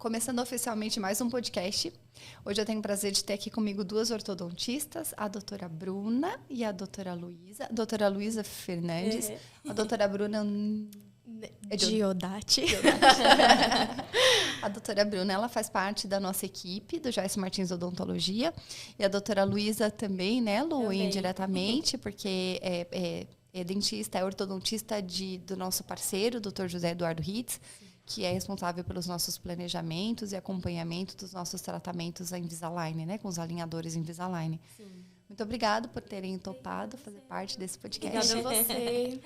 Começando oficialmente mais um podcast. Hoje eu tenho o prazer de ter aqui comigo duas ortodontistas, a doutora Bruna e a doutora Luísa. A doutora Luísa Fernandes. A doutora Bruna... Diodati. A doutora Bruna, ela faz parte da nossa equipe, do Joyce Martins Odontologia. E a doutora Luísa também, né, Lu? Também. Indiretamente, porque é dentista, é ortodontista do nosso parceiro, doutor José Eduardo Ritz, que é responsável pelos nossos planejamentos e acompanhamento dos nossos tratamentos em Invisalign, né? Com os alinhadores Invisalign. Sim. Muito obrigada por terem topado fazer parte desse podcast. Obrigada a você.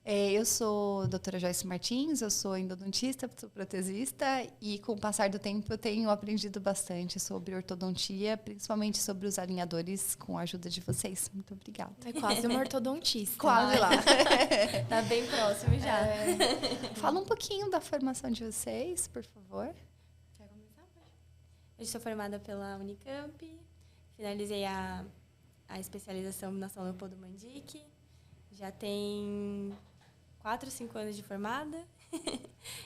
Eu sou a doutora Joyce Martins, eu sou endodontista, sou protesista e com o passar do tempo eu tenho aprendido bastante sobre ortodontia, principalmente sobre os alinhadores com a ajuda de vocês. Muito obrigada. É quase uma ortodontista. Quase lá. Tá bem próximo já. Fala um pouquinho da formação de vocês, por favor. Quer começar? Eu sou formada pela Unicamp, finalizei a especialização na São Leopoldo Mandic, já tem 4, 5 anos de formada.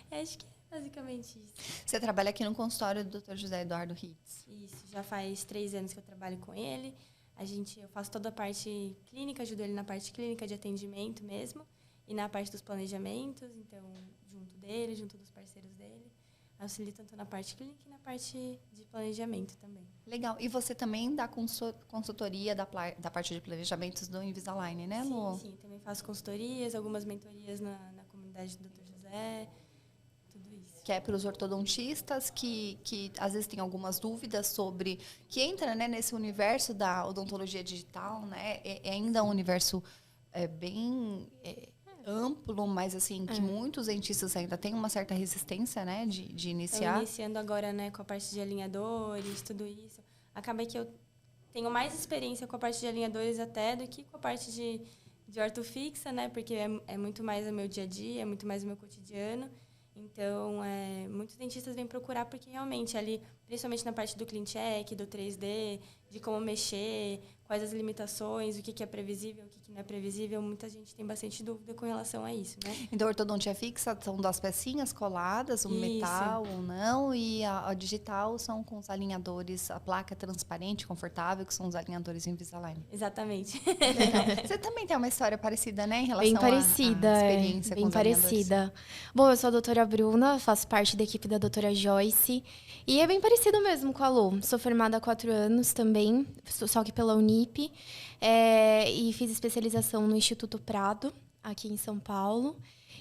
Acho que é basicamente isso. Você trabalha aqui no consultório do Dr. José Eduardo Ritz. Isso, já faz 3 anos que eu trabalho com ele. Eu faço toda a parte clínica, ajudo ele na parte clínica de atendimento mesmo. E na parte dos planejamentos, então, junto dos parceiros dele. Auxilio tanto na parte clínica e na parte de planejamento também. Legal. E você também dá consultoria da parte de planejamentos do Invisalign, né, Lu? Sim, também faço consultorias, algumas mentorias na comunidade do Dr. José, tudo isso. Que é para os ortodontistas que às vezes têm algumas dúvidas sobre... Que entra, né, nesse universo da odontologia digital, né? É ainda um universo bem amplo, mas assim, que muitos dentistas ainda têm uma certa resistência, né, de iniciar. Estou iniciando agora, né, com a parte de alinhadores, tudo isso. Acaba que eu tenho mais experiência com a parte de alinhadores até do que com a parte de ortofixa, né, porque é muito mais o meu dia a dia, é muito mais o meu cotidiano. Então, muitos dentistas vêm procurar porque realmente ali, principalmente na parte do clean check, do 3D, de como mexer, quais as limitações, o que é previsível, o que não é previsível, muita gente tem bastante dúvida com relação a isso, né? Então, a ortodontia fixa são das pecinhas coladas, o metal ou não, e a digital são com os alinhadores, a placa transparente, confortável, que são os alinhadores Invisalign. Exatamente. Você também tem uma história parecida, né, em relação Bem parecida, à experiência bem com os alinhadores? parecida. Bom, eu sou a doutora Bruna, faço parte da equipe da doutora Joyce. E é bem parecido mesmo com a Lu. Sou formada há 4 anos também, só que pela Unip. E fiz especialização no Instituto Prado, aqui em São Paulo.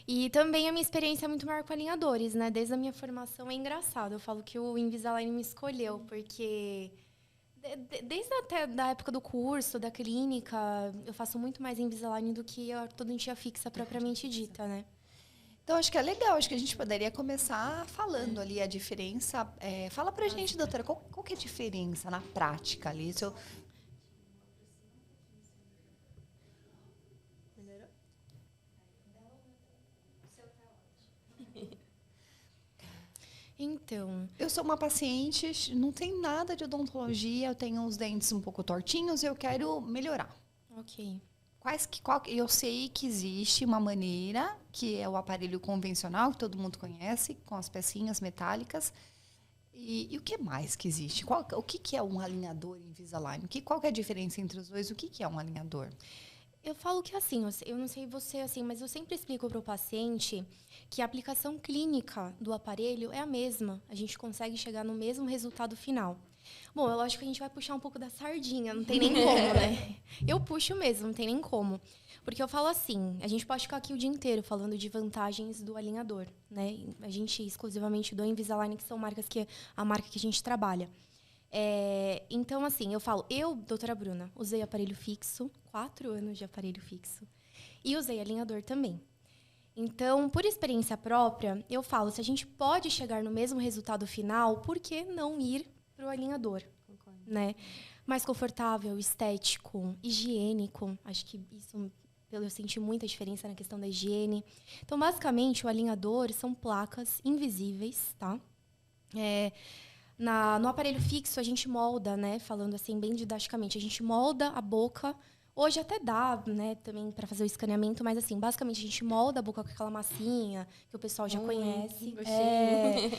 E também a minha experiência é muito maior com alinhadores, né? Desde a minha formação é engraçado. Eu falo que o Invisalign me escolheu, porque... Desde até da época do curso, da clínica, eu faço muito mais Invisalign do que a ortodontia fixa propriamente dita, né? Então, acho que é legal. Acho que a gente poderia começar falando ali a diferença. Fala pra gente, doutora, qual que é a diferença na prática ali? Melhorou? Então, Eu sou uma paciente, não tem nada de odontologia, eu tenho os dentes um pouco tortinhos e eu quero melhorar. ok. Eu sei que existe uma maneira, que é o aparelho convencional, que todo mundo conhece, com as pecinhas metálicas. E o que mais que existe? O que é um alinhador Invisalign? Qual que é a diferença entre os dois? O que é um alinhador? Eu falo que assim, eu não sei você assim, mas eu sempre explico para o paciente que a aplicação clínica do aparelho é a mesma. A gente consegue chegar no mesmo resultado final. Bom, é lógico que a gente vai puxar um pouco da sardinha, não tem nem como, né? Eu puxo mesmo, não tem nem como. Porque eu falo assim, a gente pode ficar aqui o dia inteiro falando de vantagens do alinhador, né? A gente exclusivamente do Invisalign, que são a marca que a gente trabalha. Então, assim, doutora Bruna, usei aparelho fixo, 4 anos de aparelho fixo, e usei alinhador também. Então, por experiência própria, eu falo, se a gente pode chegar no mesmo resultado final, por que não ir para o alinhador? Concordo. Né? Mais confortável, estético, higiênico. Acho que isso, eu senti muita diferença na questão da higiene. Então, basicamente, o alinhador são placas invisíveis, tá? No aparelho fixo, a gente molda, né? Falando assim, bem didaticamente, a gente molda a boca Hoje até dá, né, também para fazer o escaneamento, mas assim, basicamente a gente molda a boca com aquela massinha que o pessoal já conhece.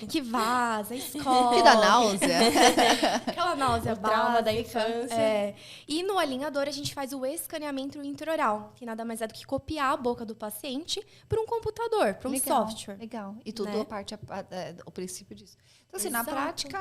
Que vaza, escorre. Que dá náusea. Aquela náusea trauma da básica. infância. E no alinhador a gente faz o escaneamento intraoral, que nada mais é do que copiar a boca do paciente para um computador, para um software. Legal. E tudo né? o princípio disso. Então, assim, na Exato. prática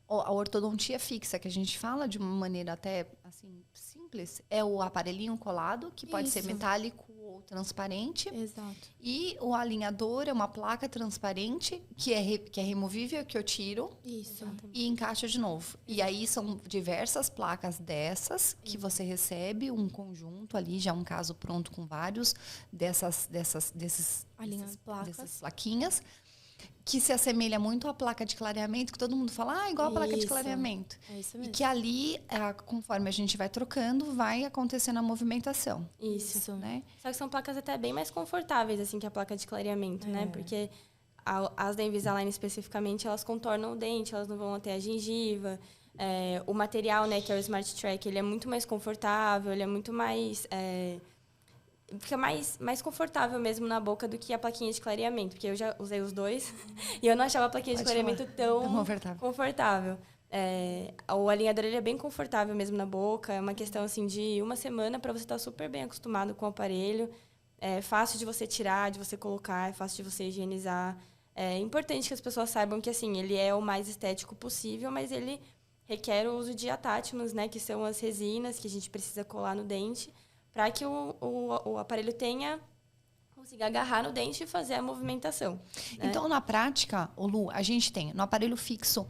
a ortodontia fixa, que a gente fala de uma maneira até assim simples, é o aparelhinho colado, que pode ser Isso. metálico ou transparente. Exato. E o alinhador é uma placa transparente que é removível, que eu tiro Isso. e encaixo de novo. E aí são diversas placas dessas que você recebe um conjunto ali, já um caso pronto com vários desses placas. dessas plaquinhas, que se assemelha muito à placa de clareamento, que todo mundo fala, igual a placa de Isso. clareamento. É isso E mesmo. que ali, conforme a gente vai trocando, vai acontecendo a movimentação, Isso. né? Só que são placas até bem mais confortáveis, assim, que a placa de clareamento, né? É. Porque as da Invisalign, especificamente, elas contornam o dente, elas não vão até a gengiva. O material, né, que é o Smart Track, ele é muito mais confortável, ele é muito mais... fica mais confortável mesmo na boca do que a plaquinha de clareamento, porque eu já usei os dois e eu não achava a plaquinha de Pode clareamento Tão tão confortável. O alinhador ele é bem confortável mesmo na boca, é uma questão assim de uma semana para você estar super bem acostumado com o aparelho. É fácil de você tirar, de você colocar, é fácil de você higienizar. É importante que as pessoas saibam que assim, ele é o mais estético possível, mas ele requer o uso de atátimos, né, que são as resinas que a gente precisa colar no dente, para que o aparelho consiga agarrar no dente e fazer a movimentação. Né? Então, na prática, Lu, a gente tem no aparelho fixo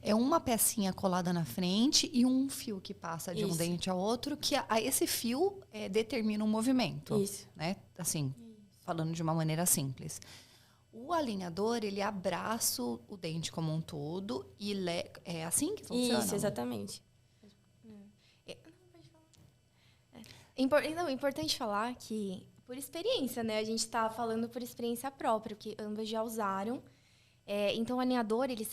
uma pecinha colada na frente e um fio que passa de um dente ao outro, que esse fio determina o movimento. Isso. Né? Assim, falando de uma maneira simples. O alinhador, ele abraça o dente como um todo e é assim que funciona? Isso, exatamente. Não, é importante falar que, por experiência, né? A gente está falando por experiência própria, que ambas já usaram. Então, o alinhador, ele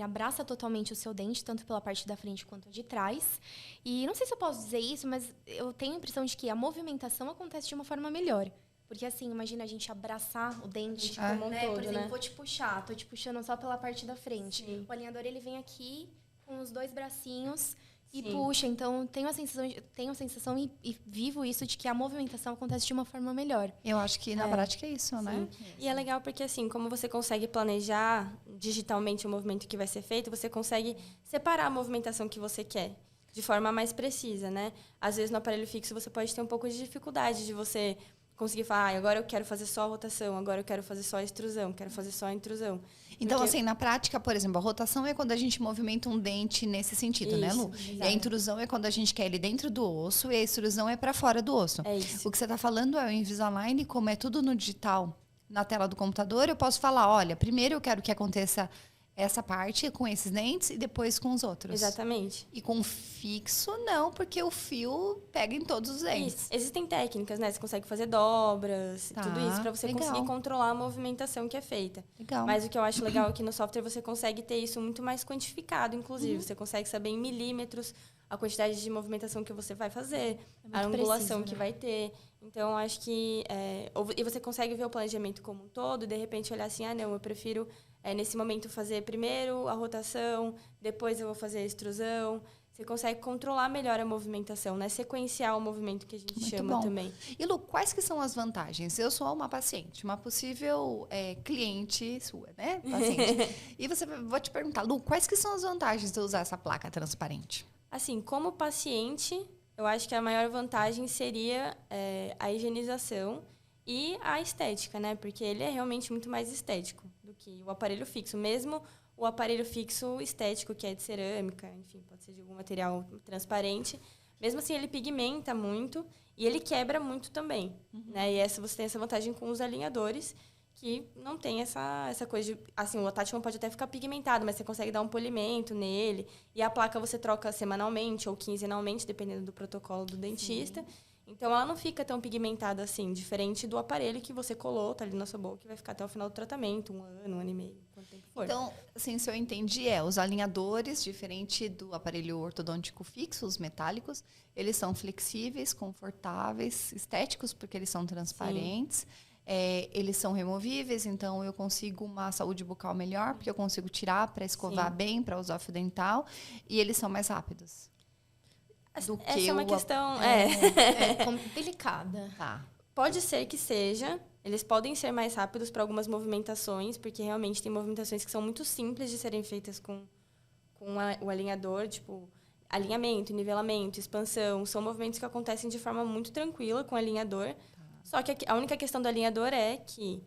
abraça totalmente o seu dente, tanto pela parte da frente quanto a de trás. E não sei se eu posso dizer isso, mas eu tenho a impressão de que a movimentação acontece de uma forma melhor. Porque, assim, imagina a gente abraçar o dente como um né? todo, Por exemplo, né? Vou te puxar, tô te puxando só pela parte da frente. Sim. O alinhador, ele vem aqui com os dois bracinhos e Sim. puxa. Então, tenho a sensação e vivo isso de que a movimentação acontece de uma forma melhor. Eu acho que na prática é isso, né? E é legal porque, assim, como você consegue planejar digitalmente o movimento que vai ser feito, você consegue separar a movimentação que você quer de forma mais precisa, né? Às vezes, no aparelho fixo, você pode ter um pouco de dificuldade de você conseguir falar, agora eu quero fazer só a rotação, agora eu quero fazer só a extrusão, quero fazer só a intrusão. Então, assim, na prática, por exemplo, a rotação é quando a gente movimenta um dente nesse sentido, né, Lu? E a intrusão é quando a gente quer ele dentro do osso e a extrusão é para fora do osso. É isso. O que você está falando é o Invisalign, como é tudo no digital, na tela do computador, eu posso falar, olha, primeiro eu quero que aconteça essa parte com esses dentes e depois com os outros. Exatamente. E com fixo, não, porque o fio pega em todos os dentes. Isso. Existem técnicas, né? Você consegue fazer dobras, tudo isso, para você conseguir controlar a movimentação que é feita. Legal. Mas o que eu acho legal aqui no software, você consegue ter isso muito mais quantificado, inclusive. Você consegue saber em milímetros a quantidade de movimentação que você vai fazer, a angulação que vai ter. Então, eu acho que... e você consegue ver o planejamento como um todo e, de repente, olhar assim, não, eu prefiro, nesse momento, fazer primeiro a rotação, depois eu vou fazer a extrusão. Você consegue controlar melhor a movimentação, né? Sequenciar o movimento que a gente chama também. E, Lu, quais que são as vantagens? Eu sou uma paciente, uma possível cliente sua, né? Paciente. E vou te perguntar, Lu, quais que são as vantagens de usar essa placa transparente? Assim, como paciente, eu acho que a maior vantagem seria a higienização e a estética, né? Porque ele é realmente muito mais estético do que o aparelho fixo. Mesmo o aparelho fixo estético, que é de cerâmica, enfim, pode ser de algum material transparente. Mesmo assim, ele pigmenta muito e ele quebra muito também. Né? E você tem essa vantagem com os alinhadores, que não tem essa coisa de... Assim, o atáchimo pode até ficar pigmentado, mas você consegue dar um polimento nele. E a placa você troca semanalmente ou quinzenalmente, dependendo do protocolo do dentista. Sim. Então, ela não fica tão pigmentada assim, diferente do aparelho que você colou, tá ali na sua boca, e vai ficar até o final do tratamento, 1 ano, 1 ano e meio, quanto tempo for. Então, assim, se eu entendi, os alinhadores, diferente do aparelho ortodôntico fixo, os metálicos, eles são flexíveis, confortáveis, estéticos, porque eles são transparentes. Eles são removíveis, então eu consigo uma saúde bucal melhor, porque eu consigo tirar para escovar bem, para usar fio dental. E eles são mais rápidos. Essa é uma questão delicada. Tá. Pode ser que seja. Eles podem ser mais rápidos para algumas movimentações, porque realmente tem movimentações que são muito simples de serem feitas com o alinhador, tipo alinhamento, nivelamento, expansão. São movimentos que acontecem de forma muito tranquila com o alinhador. Só que a única questão do alinhador é que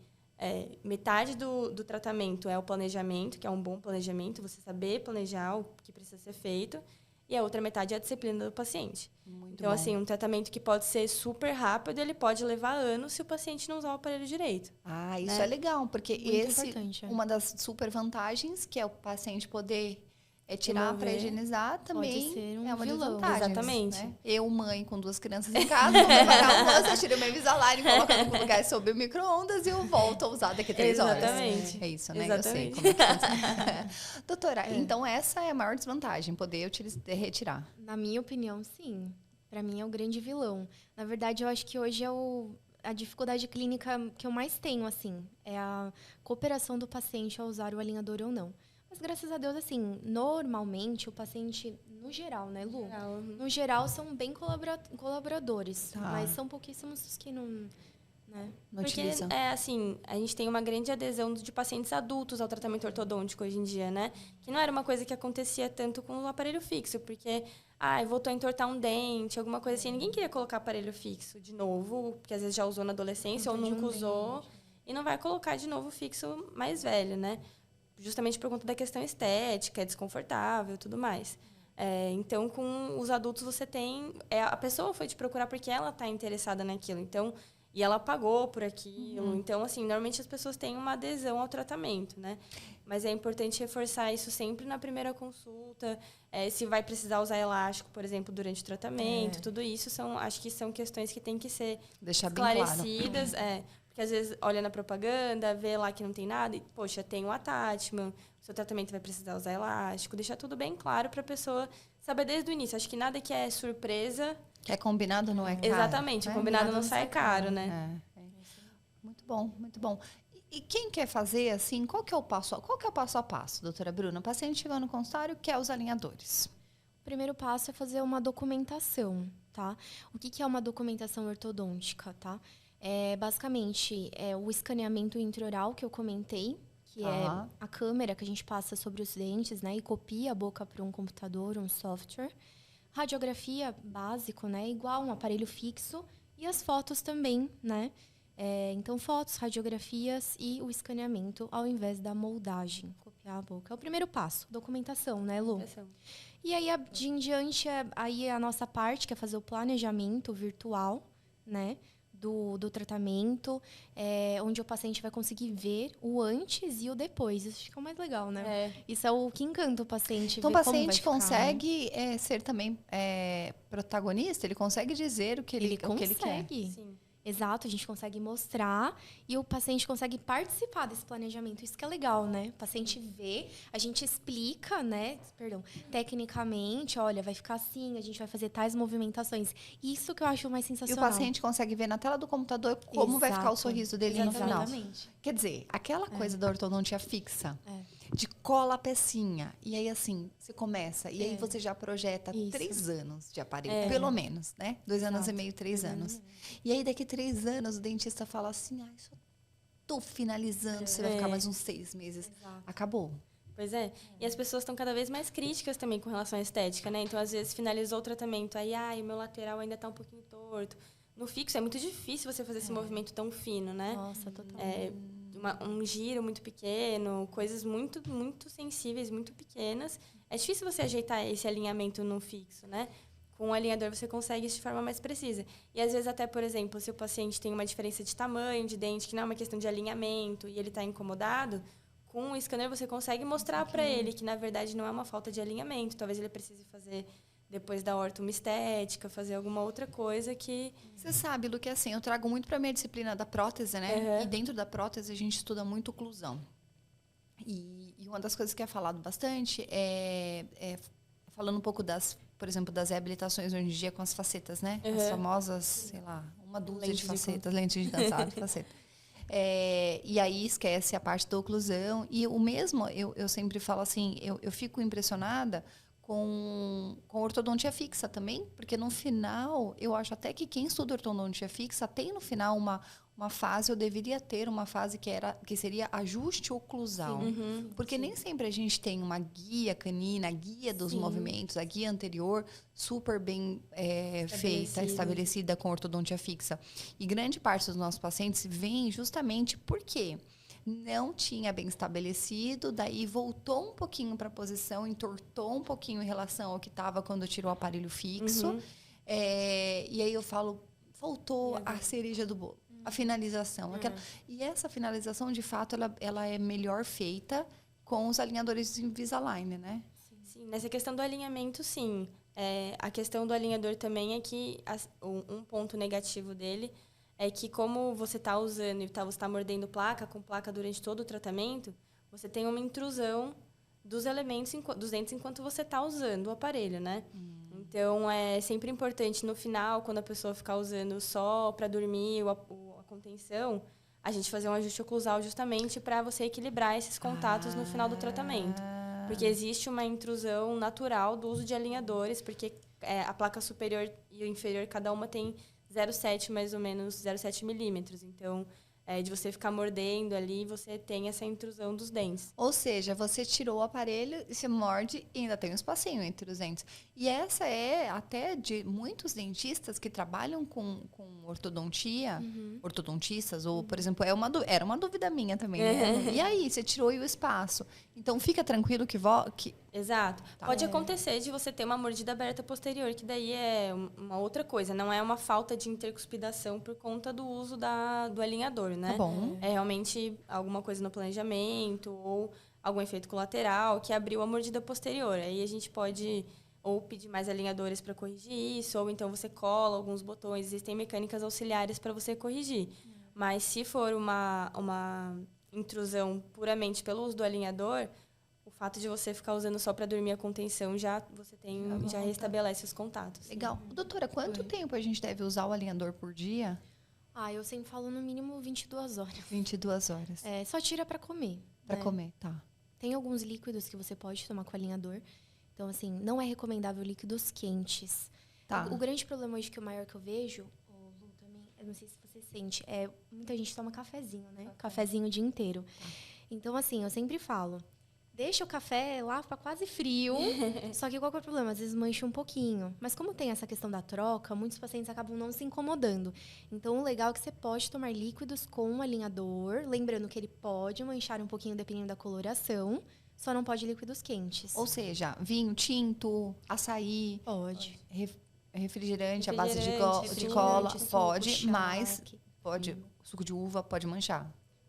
metade do tratamento é o planejamento, que é um bom planejamento, você saber planejar o que precisa ser feito. E a outra metade é a disciplina do paciente. Então, assim, um tratamento que pode ser super rápido, ele pode levar anos se o paciente não usar o aparelho direito. Ah, isso é legal, porque Muito uma das super vantagens, que é o paciente poder tirar para higienizar, também ser um é uma das vilão. vantagens. Exatamente. Né? Eu, mãe, com 2 crianças em casa, vou preparar almoço, eu tiro meu Invisalign, coloco no lugar sob o micro-ondas e eu volto a usar daqui a 3 horas. Exatamente. É isso, né? Exatamente. Eu sei como é que funciona. Doutora, então essa é a maior desvantagem, poder retirar. Na minha opinião, sim. Para mim é o grande vilão. Na verdade, eu acho que hoje é a dificuldade clínica que eu mais tenho, assim, é a cooperação do paciente ao usar o alinhador ou não. Mas, graças a Deus, assim, normalmente o paciente, no geral, né, Lu? No geral, são bem colaboradores. Tá. Mas são pouquíssimos os que não, né? Não Porque, utilizam. assim, a gente tem uma grande adesão de pacientes adultos ao tratamento ortodôntico hoje em dia, né? Que não era uma coisa que acontecia tanto com o aparelho fixo, porque, voltou a entortar um dente, alguma coisa assim. Ninguém queria colocar aparelho fixo de novo, porque às vezes já usou na adolescência ou nunca usou. E não vai colocar de novo fixo mais velho, né? Justamente por conta da questão estética, é desconfortável e tudo mais. Então, com os adultos, você tem... a pessoa foi te procurar porque ela está interessada naquilo. Então, e ela pagou por aquilo. Então, assim, normalmente as pessoas têm uma adesão ao tratamento, né? Mas é importante reforçar isso sempre na primeira consulta. Se vai precisar usar elástico, por exemplo, durante o tratamento. Tudo isso acho que são questões que têm que ser esclarecidas. Porque às vezes olha na propaganda, vê lá que não tem nada e, poxa, tem um attachment, o seu tratamento vai precisar usar elástico. Deixar tudo bem claro para a pessoa saber desde o início. Acho que nada que é surpresa... Que é combinado não é caro. Exatamente, né? o combinado não sai caro, né? Muito bom, muito bom. E quem quer fazer assim, qual que é o passo a passo, doutora Bruna? O paciente chegou no consultório, quer os alinhadores. O primeiro passo é fazer uma documentação, tá? O que é uma documentação ortodôntica, tá? Basicamente, o escaneamento intraoral que eu comentei, que é a câmera que a gente passa sobre os dentes, né? E copia a boca para um computador, um software. Radiografia básico, né? Igual um aparelho fixo. E as fotos também, né? Então, fotos, radiografias e o escaneamento ao invés da moldagem. Copiar a boca. É o primeiro passo. Documentação, né, Lu? E aí, de em diante, aí a nossa parte, que é fazer o planejamento virtual, né? Do tratamento, onde o paciente vai conseguir ver o antes e o depois. Isso fica mais legal, né? Isso é o que encanta o paciente. Então, o paciente consegue né? ser também protagonista? Ele consegue dizer o que ele quer? Sim. Exato, a gente consegue mostrar e o paciente consegue participar desse planejamento. Isso que é legal, né? O paciente vê, a gente explica, né? Tecnicamente, olha, vai ficar assim, a gente vai fazer tais movimentações. Isso que eu acho mais sensacional. E o paciente consegue ver na tela do computador como vai ficar o sorriso dele no final. Exatamente. Quer dizer, aquela coisa da ortodontia fixa, de cola a pecinha. E aí, assim, você começa. E aí você já projeta 3 anos de aparelho, pelo menos, né? 2 anos e meio, 3 anos. E aí, daqui 3 anos, o dentista fala assim, só tô finalizando, você vai ficar mais uns 6 meses. Acabou. Pois é. E as pessoas estão cada vez mais críticas também com relação à estética, né? Então, às vezes, finalizou o tratamento, aí, o meu lateral ainda tá um pouquinho torto. No fixo, é muito difícil você fazer esse movimento tão fino, né? Nossa, total. Um giro muito pequeno, coisas muito, muito sensíveis, muito pequenas. É difícil você ajeitar esse alinhamento no fixo, né? Com um alinhador você consegue isso de forma mais precisa. E às vezes até, por exemplo, se o paciente tem uma diferença de tamanho de dente, que não é uma questão de alinhamento, e ele está incomodado, com o scanner você consegue mostrar para ele que, na verdade, não é uma falta de alinhamento. Talvez ele precise fazer depois da horta uma estética, fazer alguma outra coisa que... Você sabe, Lu, que assim, eu trago muito para minha disciplina da prótese, né? E dentro da prótese a gente estuda muito oclusão. E uma das coisas que é falado bastante é falando um pouco por exemplo, das reabilitações hoje em dia com as facetas, né? As famosas, sei lá, uma dúzia de facetas, lentes de dançado, faceta. E aí esquece a parte da oclusão. E o mesmo, eu sempre falo assim, eu fico impressionada com ortodontia fixa também, porque no final, eu acho até que quem estuda ortodontia fixa tem no final uma fase, eu deveria ter uma fase que seria ajuste oclusal. Porque nem sempre a gente tem uma guia canina, a guia dos movimentos, a guia anterior, super bem feita, estabelecida com ortodontia fixa. E grande parte dos nossos pacientes vem justamente porque não tinha bem estabelecido, daí voltou um pouquinho para a posição, entortou um pouquinho em relação ao que estava quando tirou o aparelho fixo. E aí eu falo, faltou a cereja do bolo. A finalização. E essa finalização, de fato, ela é melhor feita com os alinhadores Invisalign, né? Sim, nessa questão do alinhamento, sim. A questão do alinhador também é que um ponto negativo dele é que como você está usando e você está mordendo placa com placa durante todo o tratamento, você tem uma intrusão dos elementos, dos dentes enquanto você está usando o aparelho, né? Então, é sempre importante no final, quando a pessoa ficar usando só para dormir a contenção, a gente fazer um ajuste oclusal justamente para você equilibrar esses contatos no final do tratamento. Porque existe uma intrusão natural do uso de alinhadores, porque a placa superior e o inferior, cada uma tem 0,7 mais ou menos, 0,7 milímetros. Então, de você ficar mordendo ali, você tem essa intrusão dos dentes. Ou seja, você tirou o aparelho, você morde e ainda tem um espacinho entre os dentes. E essa é até de muitos dentistas que trabalham com ortodontia, ortodontistas, ou, por exemplo, era uma dúvida minha também. Né? E aí, você tirou o espaço. Então, fica tranquilo que... Exato. Tá. Pode acontecer de você ter uma mordida aberta posterior, que daí é uma outra coisa. Não é uma falta de intercuspidação por conta do uso do alinhador, né? Tá bom. É realmente alguma coisa no planejamento ou algum efeito colateral que abriu a mordida posterior. Aí a gente pode ou pedir mais alinhadores para corrigir isso, ou então você cola alguns botões. Existem mecânicas auxiliares para você corrigir. Mas se for uma intrusão puramente pelo uso do alinhador, o fato de você ficar usando só para dormir a contenção, já restabelece os contatos. Legal. Doutora, quanto tempo a gente deve usar o alinhador por dia? Eu sempre falo no mínimo 22 horas. 22 horas. Só tira para comer. Para comer, tá. Tem alguns líquidos que você pode tomar com o alinhador. Então, assim, não é recomendável líquidos quentes. Tá. O grande problema hoje, o maior que eu vejo, Lu, também, eu não sei se você sente, muita gente toma cafezinho, né? Cafezinho o dia inteiro. Então, assim, eu sempre falo, deixa o café lá para quase frio, só que qual que é o problema? Às vezes mancha um pouquinho. Mas como tem essa questão da troca, muitos pacientes acabam não se incomodando. Então, o legal é que você pode tomar líquidos com um alinhador, lembrando que ele pode manchar um pouquinho dependendo da coloração, só não pode líquidos quentes. Ou seja, vinho tinto, açaí... Pode. Refrigerante à base de cola, pode, mas pode, suco de uva pode manchar.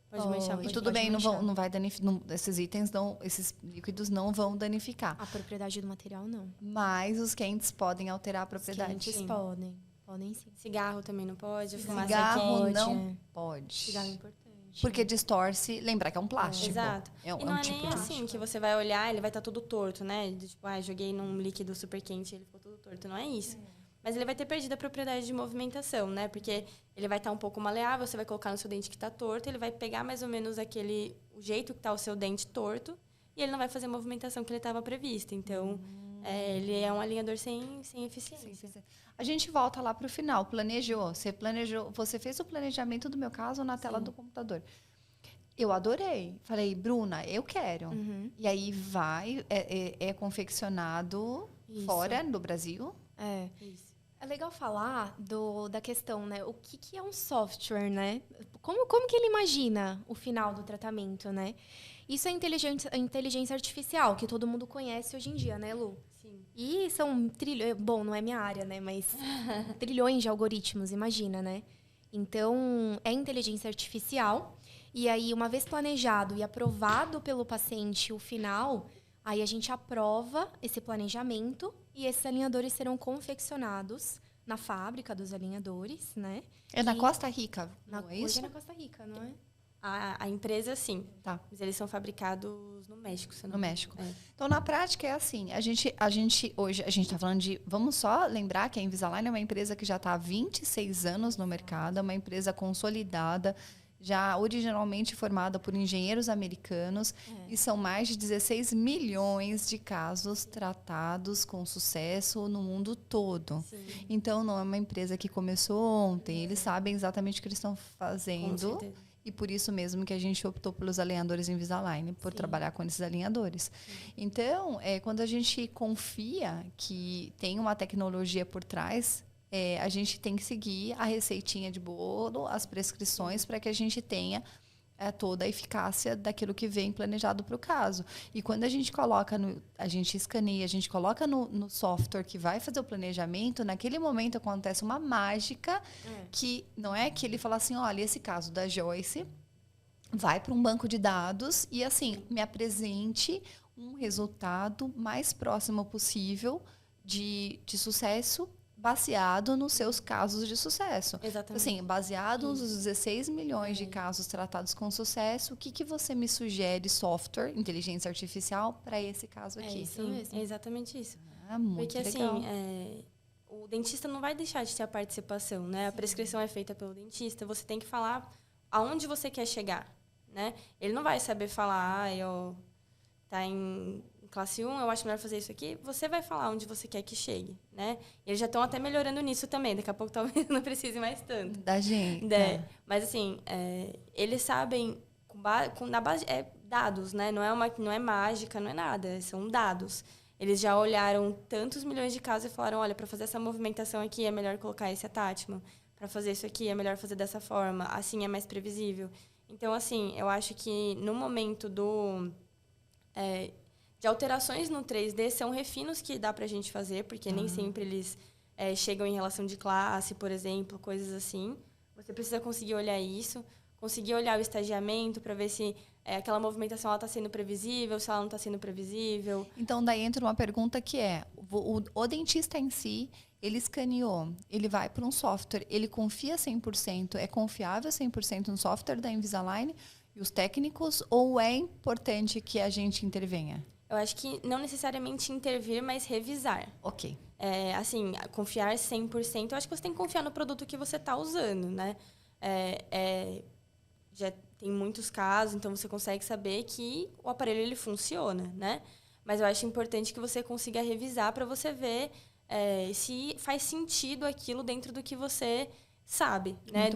Pode manchar. E tudo bem, não vai danificar. Esses itens esses líquidos não vão danificar. A propriedade do material não. Mas os quentes podem alterar a propriedade. Os quentes podem sim. Cigarro também não pode. Cigarro não pode. Cigarro é importante. Porque distorce, lembrar que é um plástico. Exato. É um e não é tipo nem assim que você vai olhar, ele vai estar todo torto, né? Tipo, joguei num líquido super quente e ele ficou todo torto. Não é isso. Mas ele vai ter perdido a propriedade de movimentação, né? Porque ele vai estar um pouco maleável, você vai colocar no seu dente que está torto, ele vai pegar mais ou menos o jeito que está o seu dente torto e ele não vai fazer a movimentação que ele estava prevista. Então, ele é um alinhador sem eficiência. Sim. A gente volta lá para o final. Você fez o planejamento do meu caso na tela do computador. Eu adorei. Falei, Bruna, eu quero. E aí é confeccionado fora do Brasil. Isso. É legal falar da questão, né? O que é um software, né? Como que ele imagina o final do tratamento, né? Isso é a inteligência artificial, que todo mundo conhece hoje em dia, né, Lu? Sim. E são trilhões... Bom, não é minha área, né? Mas trilhões de algoritmos, imagina, né? Então, é inteligência artificial. E aí, uma vez planejado e aprovado pelo paciente o final, Aí a gente aprova esse planejamento e esses alinhadores serão confeccionados na fábrica dos alinhadores, né? É na Costa Rica, não é Hoje isso? é na Costa Rica, não é? A empresa, sim. Tá. Mas eles são fabricados no México, se eu não No me México. engano. Então, na prática, é assim. Hoje, a gente está falando de... Vamos só lembrar que a Invisalign é uma empresa que já está há 26 anos no mercado, é uma empresa consolidada, já originalmente formada por engenheiros americanos, e são mais de 16 milhões de casos tratados com sucesso no mundo todo. Sim, Então, não é uma empresa que começou ontem, eles sabem exatamente o que eles estão com fazendo. certeza. E por isso mesmo que a gente optou pelos alinhadores Invisalign, por Sim. trabalhar com esses alinhadores. Então, quando a gente confia que tem uma tecnologia por trás, a gente tem que seguir a receitinha de bolo, as prescrições, para que a gente tenha toda a eficácia daquilo que vem planejado para o caso. E quando a gente coloca, a gente escaneia, a gente coloca no software que vai fazer o planejamento, naquele momento acontece uma mágica que não é que ele fala assim, olha, esse caso da Joyce vai para um banco de dados e assim, me apresente um resultado mais próximo possível de sucesso baseado nos seus casos de sucesso. Exatamente. Assim, baseado nos 16 milhões de casos tratados com sucesso, o que você me sugere, software, inteligência artificial, para esse caso aqui? isso Sim, mesmo. é exatamente isso. Ah, muito Porque legal. assim, o dentista não vai deixar de ter a participação, né? A prescrição é feita pelo dentista, você tem que falar aonde você quer chegar, né? Ele não vai saber falar, eu tá em classe 1, eu acho melhor fazer isso aqui. Você vai falar onde você quer que chegue, né? E eles já estão até melhorando nisso também. Daqui a pouco talvez não precise mais tanto. Da gente. Mas assim, eles sabem na base dados, né? Não é mágica, não é nada, são dados. Eles já olharam tantos milhões de casos e falaram, olha, para fazer essa movimentação aqui é melhor colocar esse attachment, para fazer isso aqui é melhor fazer dessa forma, assim é mais previsível. Então, assim, eu acho que no momento de alterações no 3D são refinos que dá para a gente fazer, porque nem sempre eles chegam em relação de classe, por exemplo, coisas assim. Você precisa conseguir olhar isso, conseguir olhar o estagiamento para ver se aquela movimentação está sendo previsível, se ela não está sendo previsível. Então, daí entra uma pergunta que o dentista em si, ele escaneou, ele vai para um software, ele confia 100%, é confiável 100% no software da Invisalign e os técnicos, ou é importante que a gente intervenha? Eu acho que não necessariamente intervir, mas revisar. Ok. Assim, confiar 100%, eu acho que você tem que confiar no produto que você está usando, né? Já tem muitos casos, então você consegue saber que o aparelho ele funciona, né? Mas eu acho importante que você consiga revisar para você ver se faz sentido aquilo dentro do que você sabe, né? Muito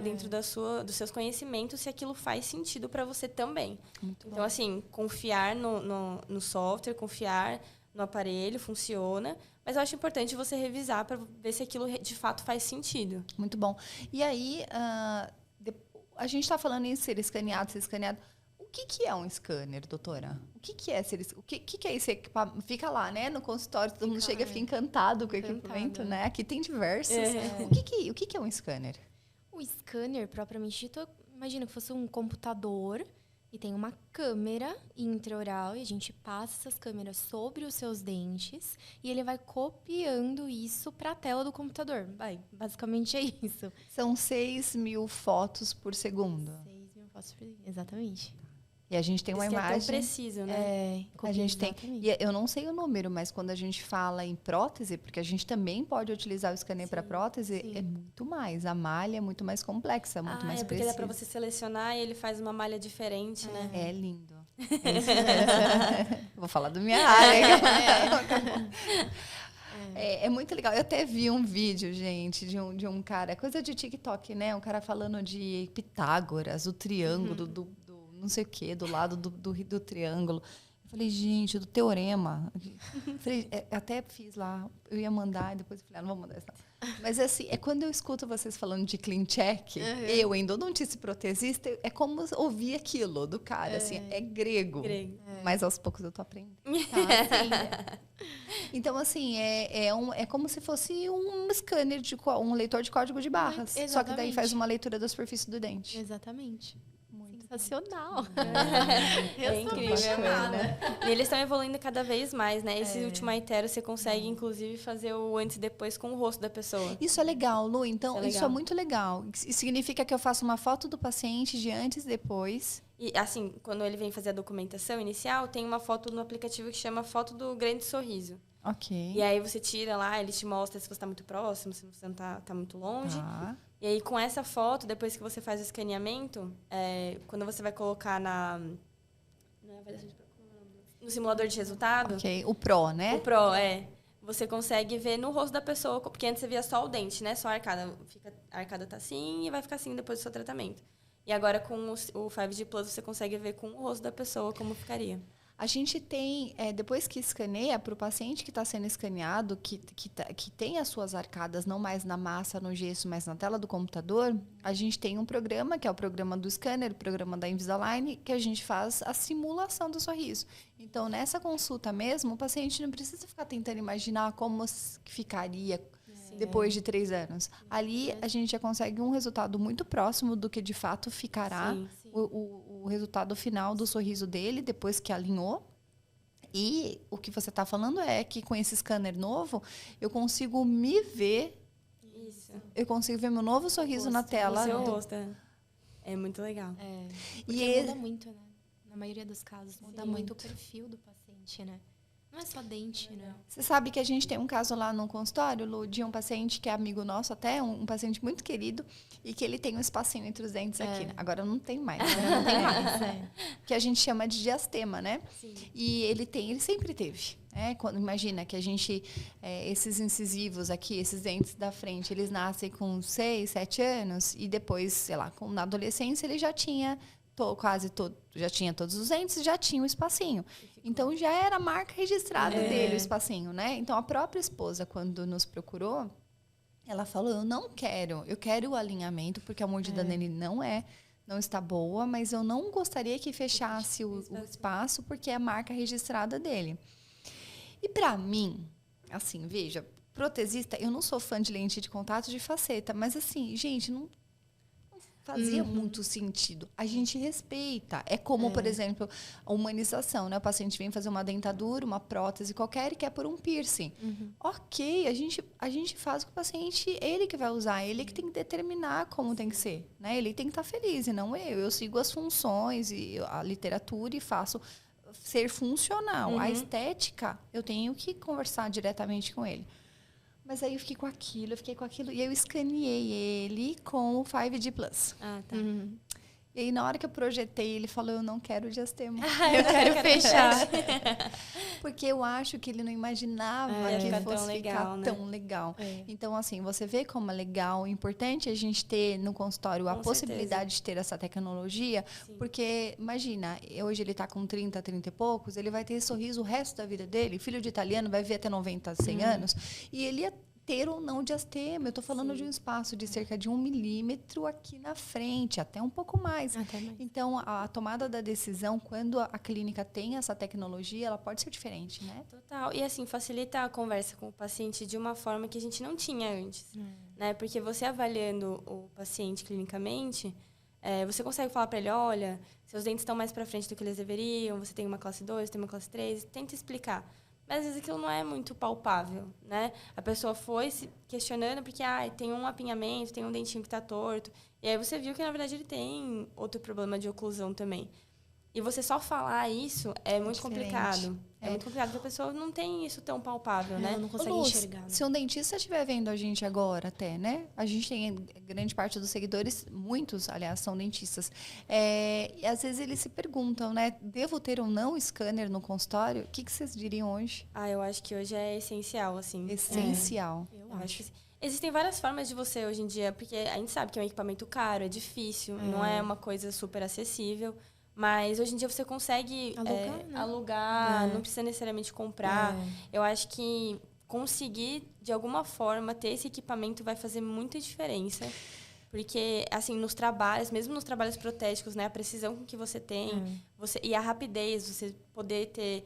Dentro bom. dos seus conhecimentos, se aquilo faz sentido para você também. Muito Então, bom. assim, confiar no software, confiar no aparelho, funciona. Mas eu acho importante você revisar para ver se aquilo de fato faz sentido. Muito bom. E aí, a gente está falando em ser escaneado. O que é um scanner, doutora? O que é o que é esse equipamento? Fica lá, né? No consultório, todo mundo chega e fica encantado com o equipamento, né? Aqui tem diversos. O que é um scanner? O scanner, propriamente dito, imagina que fosse um computador e tem uma câmera intraoral e a gente passa essas câmeras sobre os seus dentes e ele vai copiando isso para a tela do computador. Basicamente é isso. São 6.000 fotos por segundo. 6.000 fotos por... Exatamente. E a gente tem uma Isso que imagem. é tão preciso, né? A gente tem. E eu não sei o número, mas quando a gente fala em prótese, porque a gente também pode utilizar o scanner para prótese, é muito mais. A malha é muito mais complexa, muito mais porque precisa. dá para você selecionar e ele faz uma malha diferente, né? É lindo. Vou falar da minha área. É muito legal. Eu até vi um vídeo, gente, de um cara, coisa de TikTok, né? Um cara falando de Pitágoras, o triângulo do não sei o quê, do lado do triângulo. Eu falei, gente, do teorema. Falei, até fiz lá, eu ia mandar, e depois eu falei, não vou mandar isso não. Mas assim, quando eu escuto vocês falando de clean check, eu, endodontista e protesista, é como ouvir aquilo do cara, assim, é grego. Mas aos poucos eu tô aprendendo. Então, assim, é como se fosse um scanner, um leitor de código de barras. Só que daí faz uma leitura da superfície do dente. Exatamente. Muito sensacional. É incrível. E eles estão evoluindo cada vez mais, né? Esse último Aitero, você consegue, inclusive, fazer o antes e depois com o rosto da pessoa. Isso é legal, Lu. Então, Isso é isso é legal. muito legal. Isso significa que eu faço uma foto do paciente de antes e depois. E, assim, quando ele vem fazer a documentação inicial, tem uma foto no aplicativo que chama Foto do Grande Sorriso. Ok. E aí você tira lá, ele te mostra se você está muito próximo, se você não tá muito longe. Tá. E aí, com essa foto, depois que você faz o escaneamento, quando você vai colocar no simulador de resultado, Ok. O Pro, né? o Pro, você consegue ver no rosto da pessoa, porque antes você via só o dente, né? Só a arcada. A arcada tá assim e vai ficar assim depois do seu tratamento. E agora, com o 5G Plus, você consegue ver com o rosto da pessoa como ficaria. A gente tem, depois que escaneia, para o paciente que está sendo escaneado, que tem as suas arcadas não mais na massa, no gesso, mas na tela do computador, a gente tem um programa, que é o programa do scanner, o programa da Invisalign, que a gente faz a simulação do sorriso. Então, nessa consulta mesmo, o paciente não precisa ficar tentando imaginar como ficaria depois de 3 anos. Ali, a gente já consegue um resultado muito próximo do que, de fato, ficará. Sim. O resultado final do sorriso dele, depois que alinhou. E o que você está falando é que com esse scanner novo, eu consigo me ver. Isso. Eu consigo ver meu novo sorriso na tela. O seu rosto. É muito legal. Porque muda muito, né? Na maioria dos casos, muda Sim. muito o perfil do paciente, né? Não é só dente, né? Você sabe que a gente tem um caso lá no consultório, Lu, de um paciente que é amigo nosso até, um paciente muito querido, e que ele tem um espacinho entre os dentes aqui. Né? Agora não tem mais, né? Não tem mais. Que a gente chama de diastema, né? Sim. E ele sempre teve. Imagina que a gente, esses incisivos aqui, esses dentes da frente, eles nascem com 6, 7 anos, e depois, sei lá, na adolescência ele já tinha já tinha todos os dentes, já tinha o espacinho. Então, já era a marca registrada dele, o espacinho, né? Então, a própria esposa, quando nos procurou, ela falou, eu quero o alinhamento, porque a mordida dele não está boa, mas eu não gostaria que fechasse o espaço, porque é a marca registrada dele. E para mim, assim, veja, protesista, eu não sou fã de lente de contato de faceta, mas assim, gente, não fazia muito sentido. A gente respeita. É como, por exemplo, a humanização, né? O paciente vem fazer uma dentadura, uma prótese qualquer e quer por um piercing. Ok, a gente faz com o paciente, ele que vai usar, ele que tem que determinar como tem que ser, né? Ele tem que estar feliz e não eu. Eu sigo as funções e a literatura e faço ser funcional. A estética, eu tenho que conversar diretamente com ele. Mas aí eu fiquei com aquilo, e eu escaneei ele com o 5G Plus. Ah, tá. E aí, na hora que eu projetei, ele falou, eu não quero diastema. Eu quero fechar. Porque eu acho que ele não imaginava que fosse ficar tão legal. Então, assim, você vê como é legal, importante a gente ter no consultório a possibilidade de ter essa tecnologia. Sim. Porque, imagina, hoje ele está com 30 e poucos, ele vai ter esse sorriso o resto da vida dele. Filho de italiano vai ver até 90, 100 anos. E ele ia ter ou não diastema. Eu estou falando de um espaço de cerca de 1 milímetro aqui na frente, até um pouco mais. Então, a tomada da decisão, quando a clínica tem essa tecnologia, ela pode ser diferente, né? Total. E, assim, facilita a conversa com o paciente de uma forma que a gente não tinha antes. Né? Porque você avaliando o paciente clinicamente, você consegue falar para ele, olha, seus dentes estão mais para frente do que eles deveriam, você tem uma classe 2, tem uma classe 3, tenta explicar. Mas, às vezes, aquilo não é muito palpável, né? A pessoa foi se questionando porque tem um apinhamento, tem um dentinho que está torto. E aí você viu que, na verdade, ele tem outro problema de oclusão também. E você só falar isso é muito complicado. É muito complicado, porque a pessoa não tem isso tão palpável, né? Não consegue enxergar. Né? Se um dentista estiver vendo a gente agora até, né? A gente tem grande parte dos seguidores, muitos, aliás, são dentistas. E às vezes eles se perguntam, né? Devo ter ou não scanner no consultório? O que vocês diriam hoje? Eu acho que hoje é essencial, assim. Essencial. Eu acho que sim. Existem várias formas de você, hoje em dia, porque a gente sabe que é um equipamento caro, é difícil, não é uma coisa super acessível. Mas hoje em dia você consegue alugar, não precisa necessariamente comprar. Eu acho que conseguir, de alguma forma, ter esse equipamento vai fazer muita diferença. Porque, assim, nos trabalhos, mesmo nos trabalhos protéticos, né, a precisão com que você tem, e a rapidez, você poder ter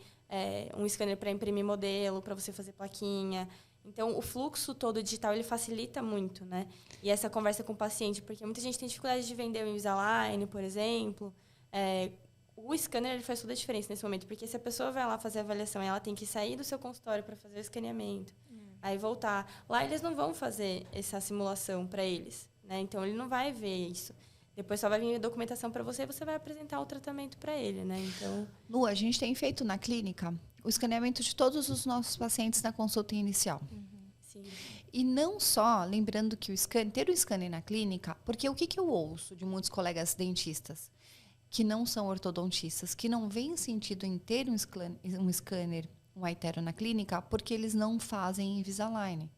um scanner para imprimir modelo, para você fazer plaquinha. Então, o fluxo todo digital, ele facilita muito, né? E essa conversa com o paciente, porque muita gente tem dificuldade de vender o Invisalign, por exemplo. o scanner ele faz toda a diferença nesse momento, porque se a pessoa vai lá fazer a avaliação, ela tem que sair do seu consultório para fazer o escaneamento, aí voltar. Lá eles não vão fazer essa simulação para eles, né? Então ele não vai ver isso. Depois só vai vir a documentação para você e você vai apresentar o tratamento para ele, né? Então, Lu, a gente tem feito na clínica o escaneamento de todos os nossos pacientes na consulta inicial. sim. E não só, lembrando que ter o scanner na clínica, porque o que eu ouço de muitos colegas dentistas que não são ortodontistas, que não veem sentido em ter um scanner, um iTero na clínica, porque eles não fazem Invisalign.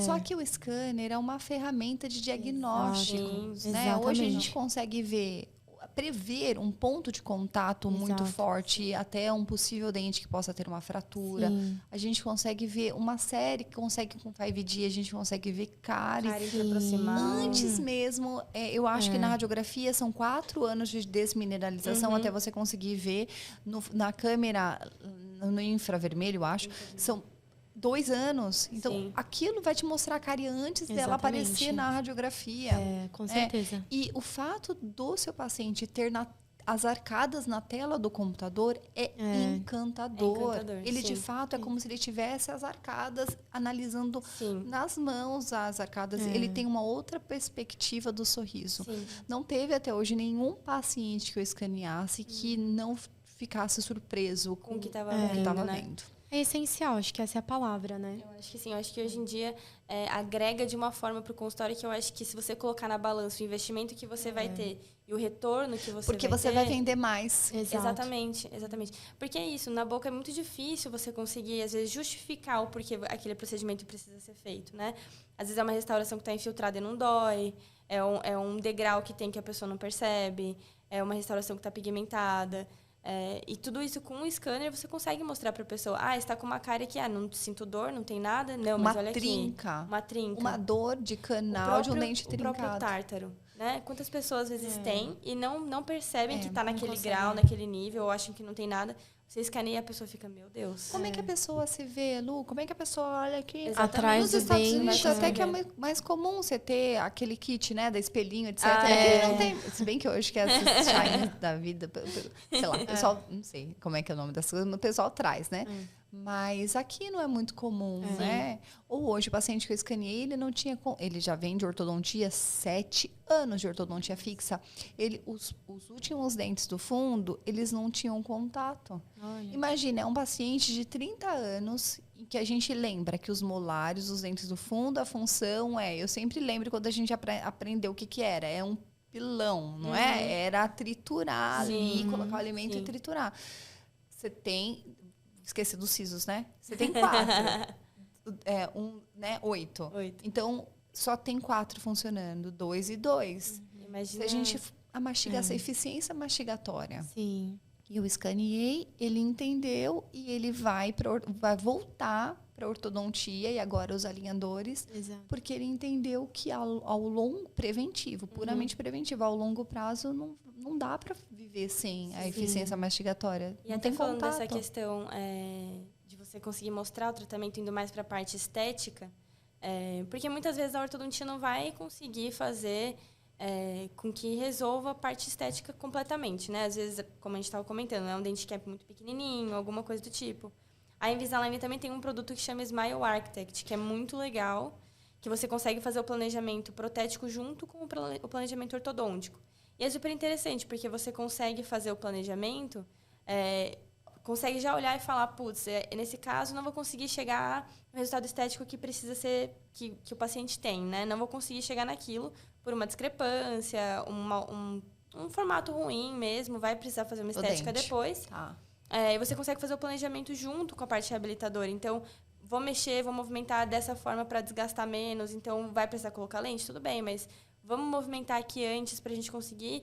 Só que o scanner é uma ferramenta de diagnóstico. Né? Hoje a gente consegue prever um ponto de contato muito forte, até um possível dente que possa ter uma fratura. Sim. A gente consegue ver uma série que consegue com 5D, a gente consegue ver cárie. Antes mesmo, eu acho que na radiografia são 4 anos de desmineralização até você conseguir ver na câmera, no infravermelho, eu acho, são 2 anos. Então, aquilo vai te mostrar a cárie antes dela aparecer na radiografia. Com certeza. E o fato do seu paciente ter as arcadas na tela do computador é encantador. Ele, de fato, é como se ele tivesse as arcadas analisando nas mãos as arcadas. Ele tem uma outra perspectiva do sorriso. Não teve até hoje nenhum paciente que eu escaneasse que não ficasse surpreso com o que estava vendo. É essencial, acho que essa é a palavra, né? Eu acho que sim, eu acho que hoje em dia agrega de uma forma para o consultório que eu acho que se você colocar na balança o investimento que você vai ter e o retorno que você Porque vai você ter, vai vender mais. Exatamente. Porque é isso, na boca é muito difícil você conseguir, às vezes, justificar o porquê aquele procedimento precisa ser feito, né? Às vezes é uma restauração que está infiltrada e não dói, é um degrau que tem que a pessoa não percebe, é uma restauração que está pigmentada. E tudo isso com um scanner você consegue mostrar para a pessoa. Está com uma cárie que não sinto dor, não tem nada. Não, mas olha aqui. Uma trinca. Uma dor de canal de um dente trincado. O próprio tártaro. Né? Quantas pessoas às vezes têm e não percebem que está naquele consegue. grau, naquele nível, ou acham que não tem nada. Você escaneia e a pessoa fica, meu Deus. Como é que a pessoa se vê, Lu? Como é que a pessoa olha aqui? Atrás Nos do Estados dente, Unidos até que é mais comum você ter aquele kit, né? Da espelhinho, etc. Não tem, se bem que hoje que essas shines da vida, sei lá, o pessoal, não sei como é que é o nome dessas coisas, mas o pessoal traz, né? Mas aqui não é muito comum, né? Ou hoje o paciente que eu escaneei, ele já vem de ortodontia, 7 anos de ortodontia fixa. Os últimos dentes do fundo, eles não tinham contato. Olha. Imagina, é um paciente de 30 anos em que a gente lembra que os molares, os dentes do fundo, a função eu sempre lembro quando a gente aprendeu o que era. É um pilão, não é? Era triturar ali, colocar o alimento e triturar. Você tem... Esqueci dos sisos, né? Você tem 4. 8. Então, só tem 4 funcionando. 2 e 2. Imagina. Se a gente essa eficiência mastigatória. Sim. E eu escaneei, ele entendeu e ele vai voltar para ortodontia e agora os alinhadores. Exato. Porque ele entendeu que ao longo preventivo, puramente preventivo, ao longo prazo não dá para viver sem a eficiência mastigatória. E não até tem falando contato. dessa questão de você conseguir mostrar o tratamento indo mais para a parte estética, porque muitas vezes a ortodontia não vai conseguir fazer com que resolva a parte estética completamente, né? Às vezes, como a gente estava comentando, é um dente que é muito pequenininho, alguma coisa do tipo. A Invisalign também tem um produto que chama Smile Architect, que é muito legal, que você consegue fazer o planejamento protético junto com o planejamento ortodôntico. E é super interessante, porque você consegue fazer o planejamento, consegue já olhar e falar, putz, nesse caso não vou conseguir chegar no resultado estético que precisa ser, que o paciente tem, né? Não vou conseguir chegar naquilo por uma discrepância, um formato ruim mesmo, vai precisar fazer uma estética depois. E você consegue fazer o planejamento junto com a parte reabilitadora. Então, vou movimentar dessa forma para desgastar menos, então vai precisar colocar lente, tudo bem, mas vamos movimentar aqui antes para a gente conseguir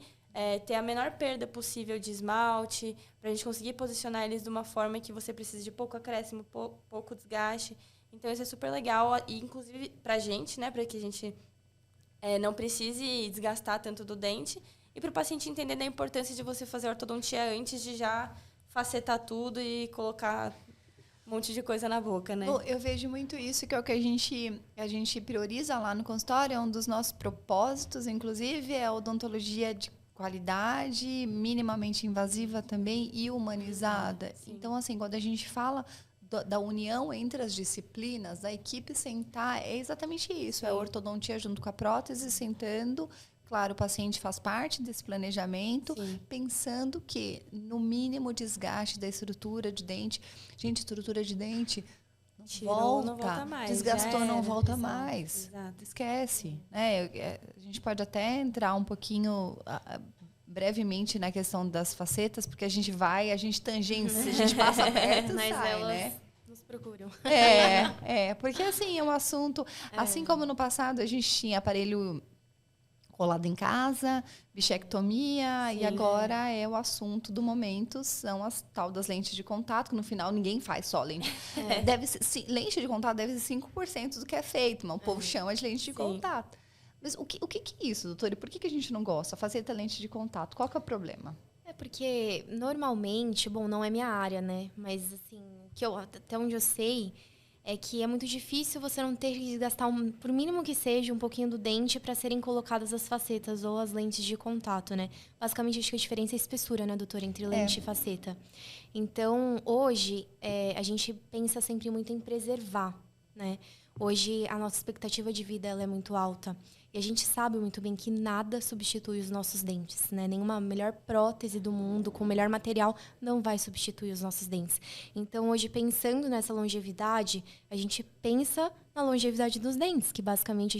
ter a menor perda possível de esmalte, para a gente conseguir posicionar eles de uma forma que você precise de pouco acréscimo, pouco desgaste. Então, isso é super legal, e inclusive para a gente, né, para que a gente não precise desgastar tanto do dente, e para o paciente entender da importância de você fazer a ortodontia antes de já facetar tudo e colocar um monte de coisa na boca, né? Eu vejo muito isso, que é o que a gente prioriza lá no consultório, é um dos nossos propósitos, inclusive, é a odontologia qualidade, minimamente invasiva também e humanizada. Sim. Então, assim, quando a gente fala da união entre as disciplinas, da equipe sentar, é exatamente isso. É a ortodontia junto com a prótese, sentando. Claro, o paciente faz parte desse planejamento, pensando que no mínimo desgaste da estrutura de dente. Gente, estrutura de dente Tirou, não volta mais. Desgastou, não volta Exato, mais. exato. Esquece. Né? A gente pode até entrar um pouquinho brevemente na questão das facetas, porque a gente tangencia, a gente passa perto, mas sai, elas né? nos procuram. Porque assim, é um assunto... Assim como no passado a gente tinha aparelho colado em casa, bichectomia, e agora é o assunto do momento, são as tal das lentes de contato, que no final ninguém faz só lente. Lente de contato deve ser 5% do que é feito, mas o povo chama de lente de contato. Mas o que é isso, doutora? E por que a gente não gosta? Faceta lente de contato, qual que é o problema? É porque, normalmente, bom, não é minha área, né? Mas, assim, até onde eu sei... é que é muito difícil você não ter que desgastar, por mínimo que seja, um pouquinho do dente para serem colocadas as facetas ou as lentes de contato, né? Basicamente, acho que a diferença é a espessura, né, doutora, entre lente e faceta. Então, hoje, a gente pensa sempre muito em preservar, né? Hoje, a nossa expectativa de vida ela é muito alta. E a gente sabe muito bem que nada substitui os nossos dentes, né? Nenhuma melhor prótese do mundo, com o melhor material, não vai substituir os nossos dentes. Então, hoje, pensando nessa longevidade, a gente pensa na longevidade dos dentes, que basicamente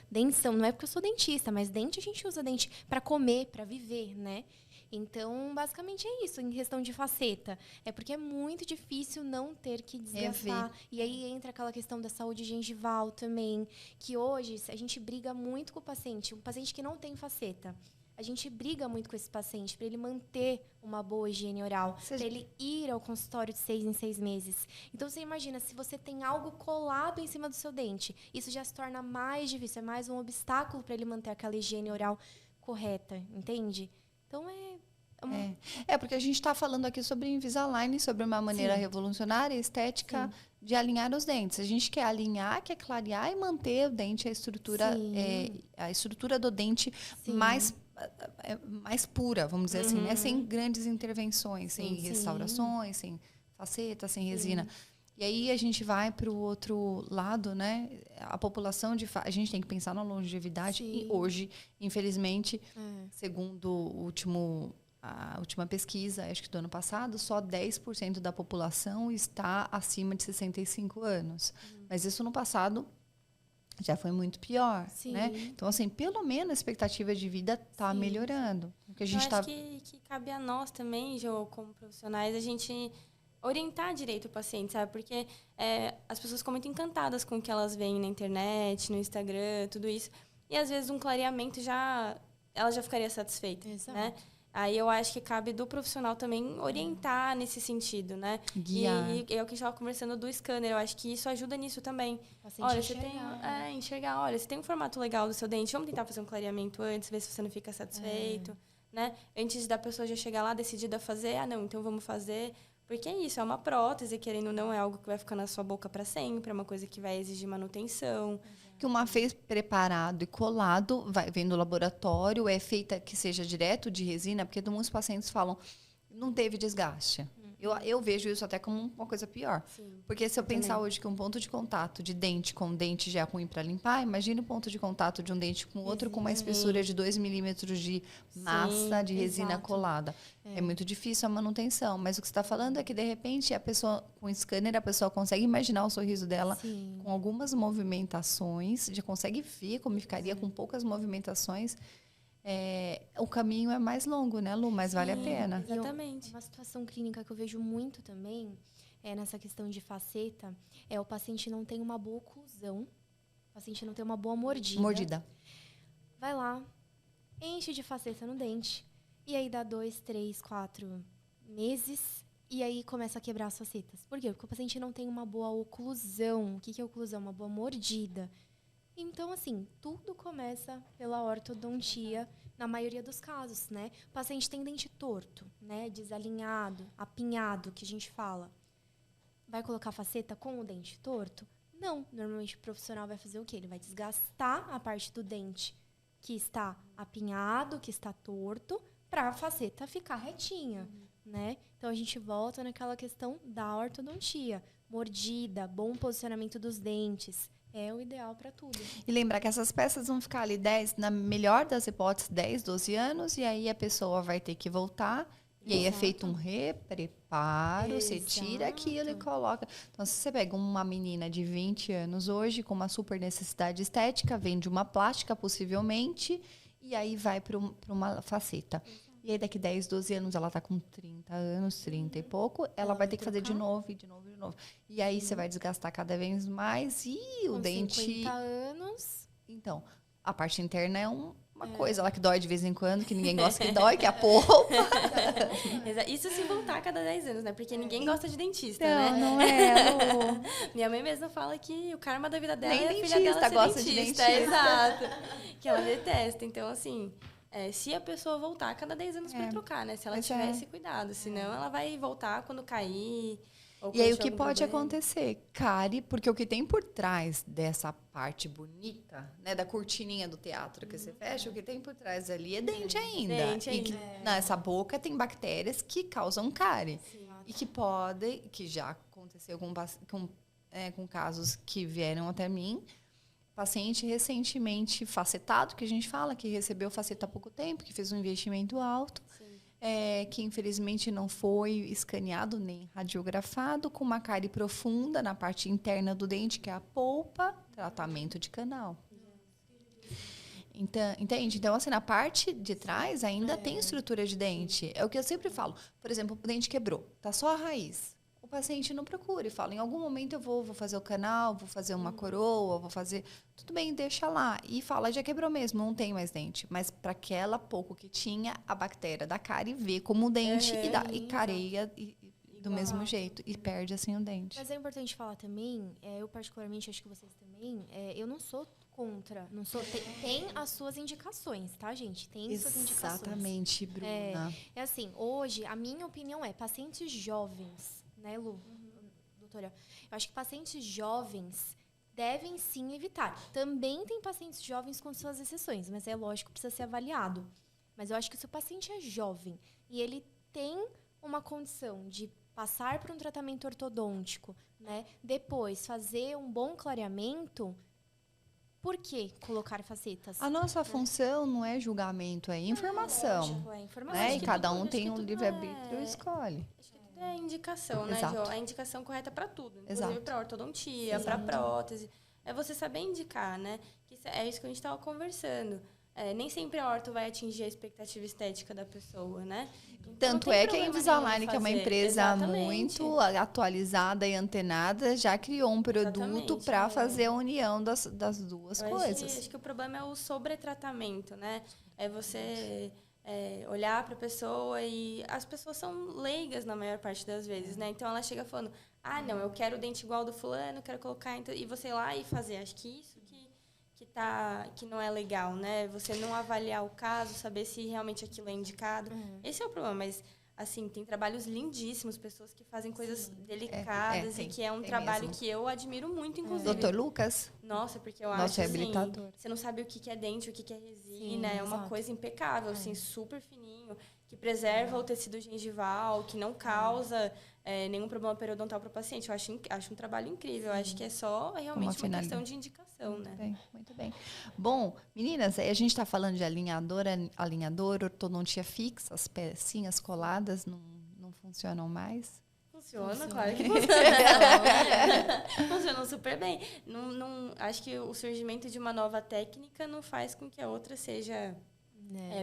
dentes são, não é porque eu sou dentista, mas dente a gente usa dente para comer, para viver, né? Então, basicamente é isso, em questão de faceta. É porque é muito difícil não ter que desgastar. E aí entra aquela questão da saúde gengival também, que hoje a gente briga muito com o paciente. Um paciente que não tem faceta, a gente briga muito com esse paciente para ele manter uma boa higiene oral, para ele ir ao consultório de 6 em 6 meses. Então, você imagina, se você tem algo colado em cima do seu dente, isso já se torna mais difícil, é mais um obstáculo para ele manter aquela higiene oral correta, entende? Então, porque a gente está falando aqui sobre Invisalign, sobre uma maneira revolucionária, estética, de alinhar os dentes. A gente quer alinhar, quer clarear e manter o dente, a estrutura do dente mais pura, vamos dizer assim, né? Sem grandes intervenções, sem restaurações, sem faceta, sem resina. E aí a gente vai para o outro lado, né? A população a gente tem que pensar na longevidade. E hoje, infelizmente, segundo a última pesquisa, acho que do ano passado, só 10% da população está acima de 65 anos. Mas isso no passado já foi muito pior, né? Então, assim, pelo menos a expectativa de vida está melhorando. Porque a gente acho que cabe a nós também, Jo, como profissionais, a gente orientar direito o paciente, sabe? Porque as pessoas ficam muito encantadas com o que elas veem na internet, no Instagram, tudo isso. E, às vezes, um clareamento ela já ficaria satisfeita, né? Aí eu acho que cabe do profissional também orientar nesse sentido, né? Guiar. E é o que a gente estava conversando do scanner. Eu acho que isso ajuda nisso também. Olha, você tem... enxergar. Olha, você tem um formato legal do seu dente. Vamos tentar fazer um clareamento antes, ver se você não fica satisfeito, né? Antes da pessoa já chegar lá decidida a fazer. Não, então vamos fazer... Porque é isso, é uma prótese, querendo ou não, é algo que vai ficar na sua boca para sempre, é uma coisa que vai exigir manutenção. Que uma vez preparado e colado, vem do laboratório, é feita que seja direto de resina, porque muitos pacientes falam, não teve desgaste. Eu vejo isso até como uma coisa pior. Porque se eu pensar hoje que um ponto de contato de dente com dente já é ruim para limpar, imagina o ponto de contato de um dente com outro com uma espessura de 2 milímetros de massa de resina colada. É muito difícil a manutenção. Mas o que você está falando é que, de repente, a pessoa, com o scanner, a pessoa consegue imaginar o sorriso dela com algumas movimentações, já consegue ver como ficaria com poucas movimentações. O caminho é mais longo, né, Lu? Mas vale a pena. Exatamente. Uma situação clínica que eu vejo muito também nessa questão de faceta o paciente não tem uma boa oclusão, o paciente não tem uma boa mordida. Vai lá, enche de faceta no dente, e aí dá 2, 3, 4 meses, e aí começa a quebrar as facetas. Por quê? Porque o paciente não tem uma boa oclusão. O que é oclusão? Uma boa mordida. Então, assim, tudo começa pela ortodontia, na maioria dos casos, né? O paciente tem dente torto, né? Desalinhado, apinhado, que a gente fala. Vai colocar faceta com o dente torto? Não. Normalmente, o profissional vai fazer o quê? Ele vai desgastar a parte do dente que está apinhado, que está torto, para a faceta ficar retinha, né? Então, a gente volta naquela questão da ortodontia. Mordida, bom posicionamento dos dentes. É o ideal para tudo. E lembrar que essas peças vão ficar ali 10, na melhor das hipóteses, 10, 12 anos, e aí a pessoa vai ter que voltar. E aí é feito um repreparo, você tira aquilo e coloca. Então, se você pega uma menina de 20 anos hoje, com uma super necessidade estética, vende uma plástica, possivelmente, e aí vai para uma faceta. E aí, daqui 10, 12 anos, ela tá com 30 anos, 30 e pouco, ela vai ter que fazer de novo, e de novo, e de novo. E aí, você vai desgastar cada vez mais e o dente... 50 anos... Então, a parte interna é uma coisa lá que dói de vez em quando, que ninguém gosta que dói, que é a polpa. Isso se voltar a cada 10 anos, né? Porque ninguém gosta de dentista, Não, né? não é, Lu. Minha mãe mesma fala que o karma da vida dela Nem é a filha dentista dela ser gosta de dentista. dentista. Exato. Que ela detesta. Então, assim, se a pessoa voltar a cada 10 anos pra trocar, né? Se ela tivesse cuidado. Senão, ela vai voltar quando cair... E aí, o que pode acontecer? Cárie, porque o que tem por trás dessa parte bonita, né, da cortininha do teatro que você fecha, o que tem por trás ali é dente ainda. E que nessa boca tem bactérias que causam cárie. Sim. E que já aconteceu com casos que vieram até mim, paciente recentemente facetado, que a gente fala, que recebeu faceta há pouco tempo, que fez um investimento alto. Que infelizmente não foi escaneado nem radiografado, com uma cárie profunda na parte interna do dente, que é a polpa, tratamento de canal. Então, entende? Então, assim, na parte de trás ainda tem estrutura de dente. É o que eu sempre falo. Por exemplo, o dente quebrou, tá só a raiz. O paciente não procura e fala, em algum momento eu vou fazer o canal, vou fazer uma coroa, vou fazer... Tudo bem, deixa lá. E fala, já quebrou mesmo, não tem mais dente. Mas para aquela pouco que tinha, a bactéria da cárie vê como dente e careia do mesmo jeito. E perde, assim, o dente. Mas é importante falar também, eu particularmente, acho que vocês também, eu não sou contra. Não sou, tem as suas indicações, tá, gente? Tem suas indicações. Exatamente, Bruna. É assim, hoje, a minha opinião é, pacientes jovens... Né, Lu? Doutora, eu acho que pacientes jovens devem sim evitar. Também tem pacientes jovens com suas exceções, mas é lógico que precisa ser avaliado. Mas eu acho que se o paciente é jovem e ele tem uma condição de passar por um tratamento ortodôntico, né, depois fazer um bom clareamento, por que colocar facetas? A nossa função não é julgamento, é informação. Lógico, é informação. Né? E cada um tem um livre-arbítrio e escolhe. É indicação, né, Exato. Jo? A indicação correta para tudo. Exato. Inclusive para ortodontia, para prótese. É você saber indicar, né? É isso que a gente estava conversando. Nem sempre a orto vai atingir a expectativa estética da pessoa, né? Então, tanto é que a Invisalign, que é uma empresa muito atualizada e antenada, já criou um produto para fazer a união das duas coisas. Acho que o problema é o sobretratamento, né? É você... olhar para a pessoa e as pessoas são leigas na maior parte das vezes, né? Então ela chega falando, não, eu quero o dente igual do fulano, quero colocar, e você ir lá e fazer. Acho que isso que não é legal, né? Você não avaliar o caso, saber se realmente aquilo é indicado. Esse é o problema, mas assim, tem trabalhos lindíssimos, pessoas que fazem coisas delicadas e que é um trabalho mesmo. Que eu admiro muito, inclusive. Dr. Lucas? Nossa, porque eu acho assim, você não sabe o que é dente, o que é resina, é uma coisa impecável, assim, super fininho, que preserva o tecido gengival, que não causa nenhum problema periodontal para o paciente. Eu acho um trabalho incrível, eu acho que é só realmente uma questão de indicação, muito né? Bem, muito bem. Bom, meninas, a gente está falando de alinhador, ortodontia fixa, as pecinhas coladas não funcionam mais? Funciona, claro que funciona. Funcionam super bem. Acho que o surgimento de uma nova técnica não faz com que a outra seja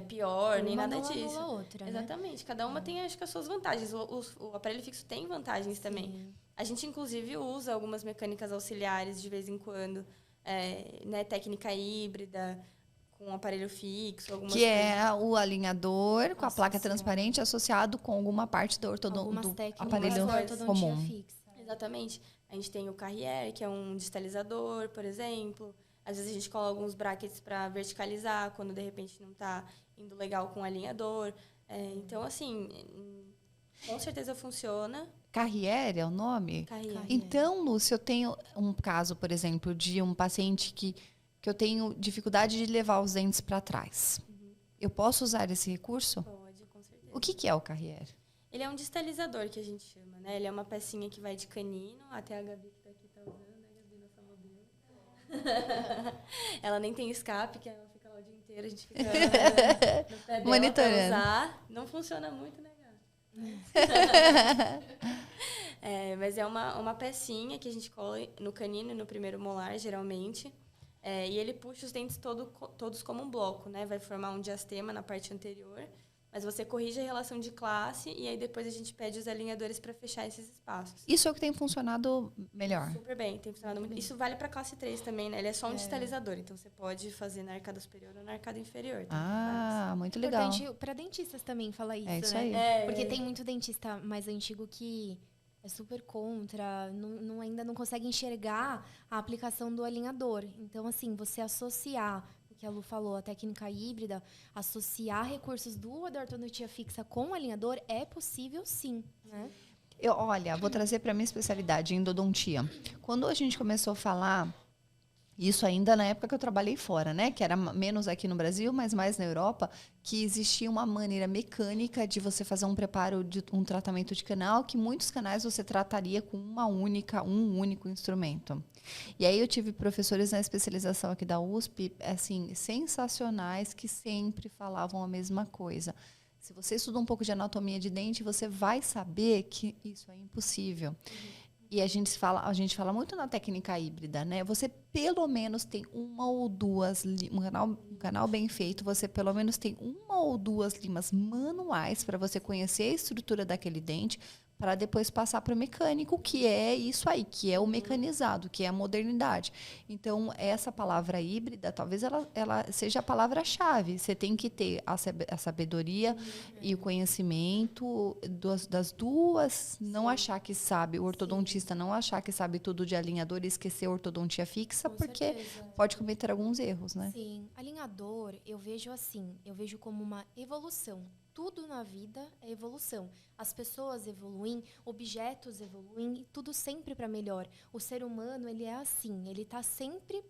pior, nem nada disso. Outra, exatamente. Né? Cada uma tem, acho que, as suas vantagens. O aparelho fixo tem vantagens também. A gente, inclusive, usa algumas mecânicas auxiliares de vez em quando. Técnica híbrida, com aparelho fixo. Algumas que coisas. É o alinhador com a placa transparente associado com alguma parte do aparelho comum. Fixa. Exatamente. A gente tem o Carrier, que é um distalizador, por exemplo. Às vezes a gente coloca alguns brackets para verticalizar, quando de repente não está indo legal com o alinhador. Então, assim, com certeza funciona. Carrier é o nome? Carrier. Então, Lúcia, eu tenho um caso, por exemplo, de um paciente que que eu tenho dificuldade de levar os dentes para trás. Eu posso usar esse recurso? Pode, com certeza. O que é o Carrière? Ele é um distalizador, que a gente chama, né? Ele é uma pecinha que vai de canino, até a Gabi que tá aqui tá usando, né, Gabi, nossa modelo. Ela nem tem escape, que ela fica lá o dia inteiro, a gente fica no pé dela monitorando. pra usar. Não funciona muito, né, Gabi? Mas é uma pecinha que a gente cola no canino e no primeiro molar, geralmente. E ele puxa os dentes todos como um bloco, né? Vai formar um diastema na parte anterior. Mas você corrige a relação de classe e aí depois a gente pede os alinhadores para fechar esses espaços. Isso é o que tem funcionado melhor. Super bem, tem funcionado muito. Isso vale para classe 3 também, né? Ele é só um distalizador, então você pode fazer na arcada superior ou na arcada inferior. Muito legal. Importante para dentistas também falar isso, É isso né? aí. Porque tem muito dentista mais antigo que é super contra, ainda não consegue enxergar a aplicação do alinhador. Então, assim, você associar, o que a Lu falou, a técnica híbrida, associar recursos da ortodontia fixa com o alinhador é possível sim, né? Olha, vou trazer para a minha especialidade, endodontia. Quando a gente começou a falar, isso ainda na época que eu trabalhei fora, né? Que era menos aqui no Brasil, mas mais na Europa, que existia uma maneira mecânica de você fazer um preparo de um tratamento de canal, que muitos canais você trataria com um único instrumento. E aí eu tive professores na especialização aqui da USP, assim, sensacionais, que sempre falavam a mesma coisa. Se você estuda um pouco de anatomia de dente, você vai saber que isso é impossível. E a gente fala muito na técnica híbrida, né? Você pelo menos tem uma ou duas, um canal bem feito, você pelo menos tem uma ou duas limas manuais para você conhecer a estrutura daquele dente, para depois passar para o mecânico, que é isso aí, que é o mecanizado, que é a modernidade. Então, essa palavra híbrida, talvez ela seja a palavra-chave. Você tem que ter a sabedoria e o conhecimento das duas, não achar que sabe, o ortodontista não achar que sabe tudo de alinhador e esquecer a ortodontia fixa, porque pode cometer alguns erros, né? Sim, alinhador, eu vejo como uma evolução. Tudo na vida é evolução. As pessoas evoluem, objetos evoluem, tudo sempre para melhor. O ser humano, ele é assim, ele está sempre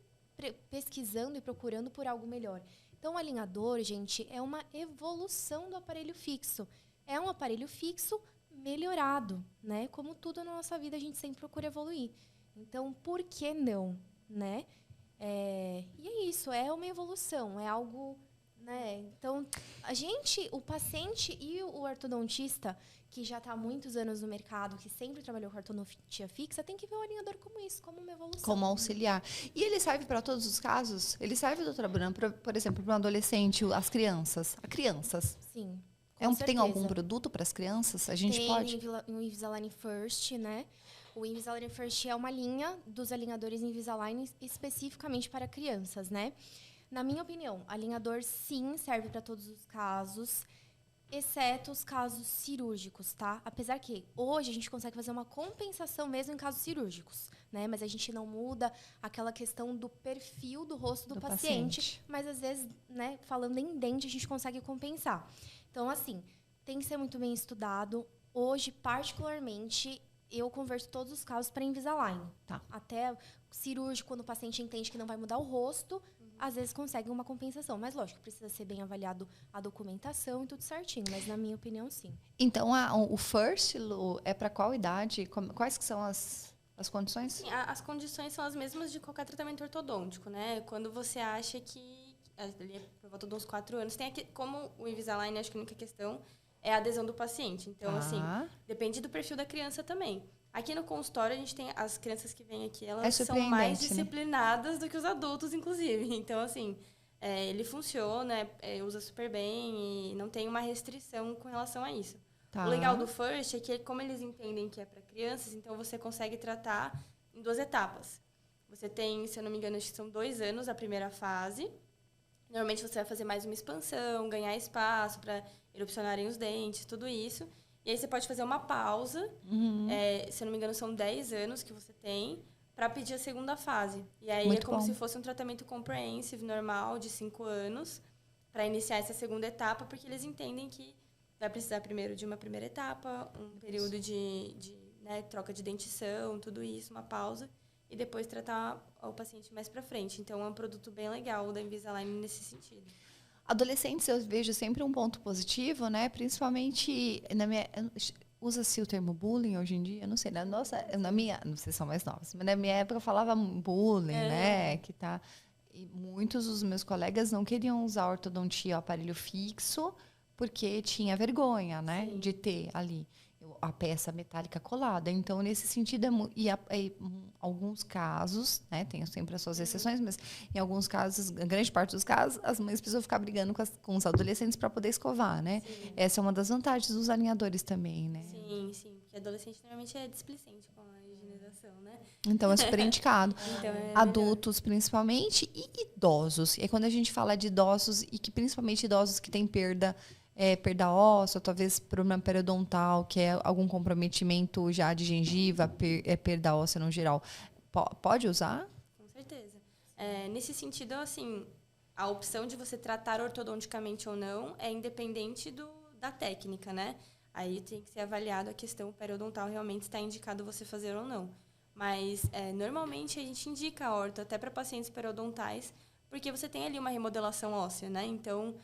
pesquisando e procurando por algo melhor. Então, o alinhador, gente, é uma evolução do aparelho fixo. É um aparelho fixo melhorado, né? Como tudo na nossa vida, a gente sempre procura evoluir. Então, por que não, né? E é isso, é uma evolução, é algo... né? Então, o paciente e o ortodontista, que já está há muitos anos no mercado, que sempre trabalhou com ortodontia fixa, tem que ver o alinhador como isso, como uma evolução. Como auxiliar. E ele serve para todos os casos? Ele serve, doutora Bruna, por exemplo, para um adolescente, as crianças? Sim, tem algum produto para as crianças? A gente pode? Tem o Invisalign First, né? O Invisalign First é uma linha dos alinhadores Invisalign especificamente para crianças, né? Na minha opinião, alinhador sim serve para todos os casos, exceto os casos cirúrgicos, tá? Apesar que hoje a gente consegue fazer uma compensação mesmo em casos cirúrgicos, né? Mas a gente não muda aquela questão do perfil do rosto do paciente. Mas às vezes, né, falando em dente, a gente consegue compensar. Então, assim, tem que ser muito bem estudado. Hoje, particularmente, eu converso todos os casos para Invisalign. Tá. Até cirúrgico, quando o paciente entende que não vai mudar o rosto, às vezes consegue uma compensação. Mas, lógico, precisa ser bem avaliado a documentação e tudo certinho. Mas, na minha opinião, sim. Então, o First, Lu, é para qual idade? Quais que são as condições? Sim, as condições são as mesmas de qualquer tratamento ortodôntico, né? Quando você acha que... ali é por volta de uns 4 anos. Tem aqui, como o Invisalign, acho que a única questão é a adesão do paciente. Então, assim, depende do perfil da criança também. Aqui no consultório, a gente tem as crianças que vêm aqui, elas são mais disciplinadas, né, do que os adultos, inclusive. Então, assim, ele funciona, usa super bem e não tem uma restrição com relação a isso. Tá. O legal do First é que, como eles entendem que é para crianças, então você consegue tratar em 2 etapas. Você tem, se eu não me engano, acho que são 2 anos a primeira fase. Normalmente você vai fazer mais uma expansão, ganhar espaço para erupcionarem os dentes, tudo isso. E aí você pode fazer uma pausa, se eu não me engano, são 10 anos que você tem, para pedir a segunda fase. E aí é como se fosse um tratamento comprehensive, normal, de 5 anos, para iniciar essa segunda etapa, porque eles entendem que vai precisar primeiro de uma primeira etapa, um período de troca de dentição, tudo isso, uma pausa. e depois tratar o paciente mais para frente. Então, é um produto bem legal da Invisalign nesse sentido. Adolescentes, eu vejo sempre um ponto positivo, né? Principalmente na minha... Usa-se o termo bullying hoje em dia? Eu não sei. Na minha... Não sei se são mais novas. Mas na minha época eu falava bullying, né? Que tá... E muitos dos meus colegas não queriam usar ortodontia, o aparelho fixo, porque tinha vergonha, né? Sim. De ter ali a peça metálica colada. Então, nesse sentido, alguns casos, né? Tem sempre as suas exceções, mas em alguns casos, a grande parte dos casos, as mães precisam ficar brigando com os adolescentes para poder escovar, né? Sim. Essa é uma das vantagens dos alinhadores também, né? Sim, sim. Porque adolescente normalmente é displicente com a higienização, né? Então, é super indicado. Então, é Adultos, principalmente, e idosos. E aí, quando a gente fala de idosos, e que principalmente idosos que têm perda óssea, talvez problema periodontal, que é algum comprometimento já de gengiva, perda óssea no geral, pode usar? Com certeza. Nesse sentido, assim, a opção de você tratar ortodonticamente ou não é independente da técnica, né? Aí tem que ser avaliado a questão periodontal, realmente está indicado você fazer ou não. Mas, normalmente, a gente indica a orto até para pacientes periodontais, porque você tem ali uma remodelação óssea, né? Então,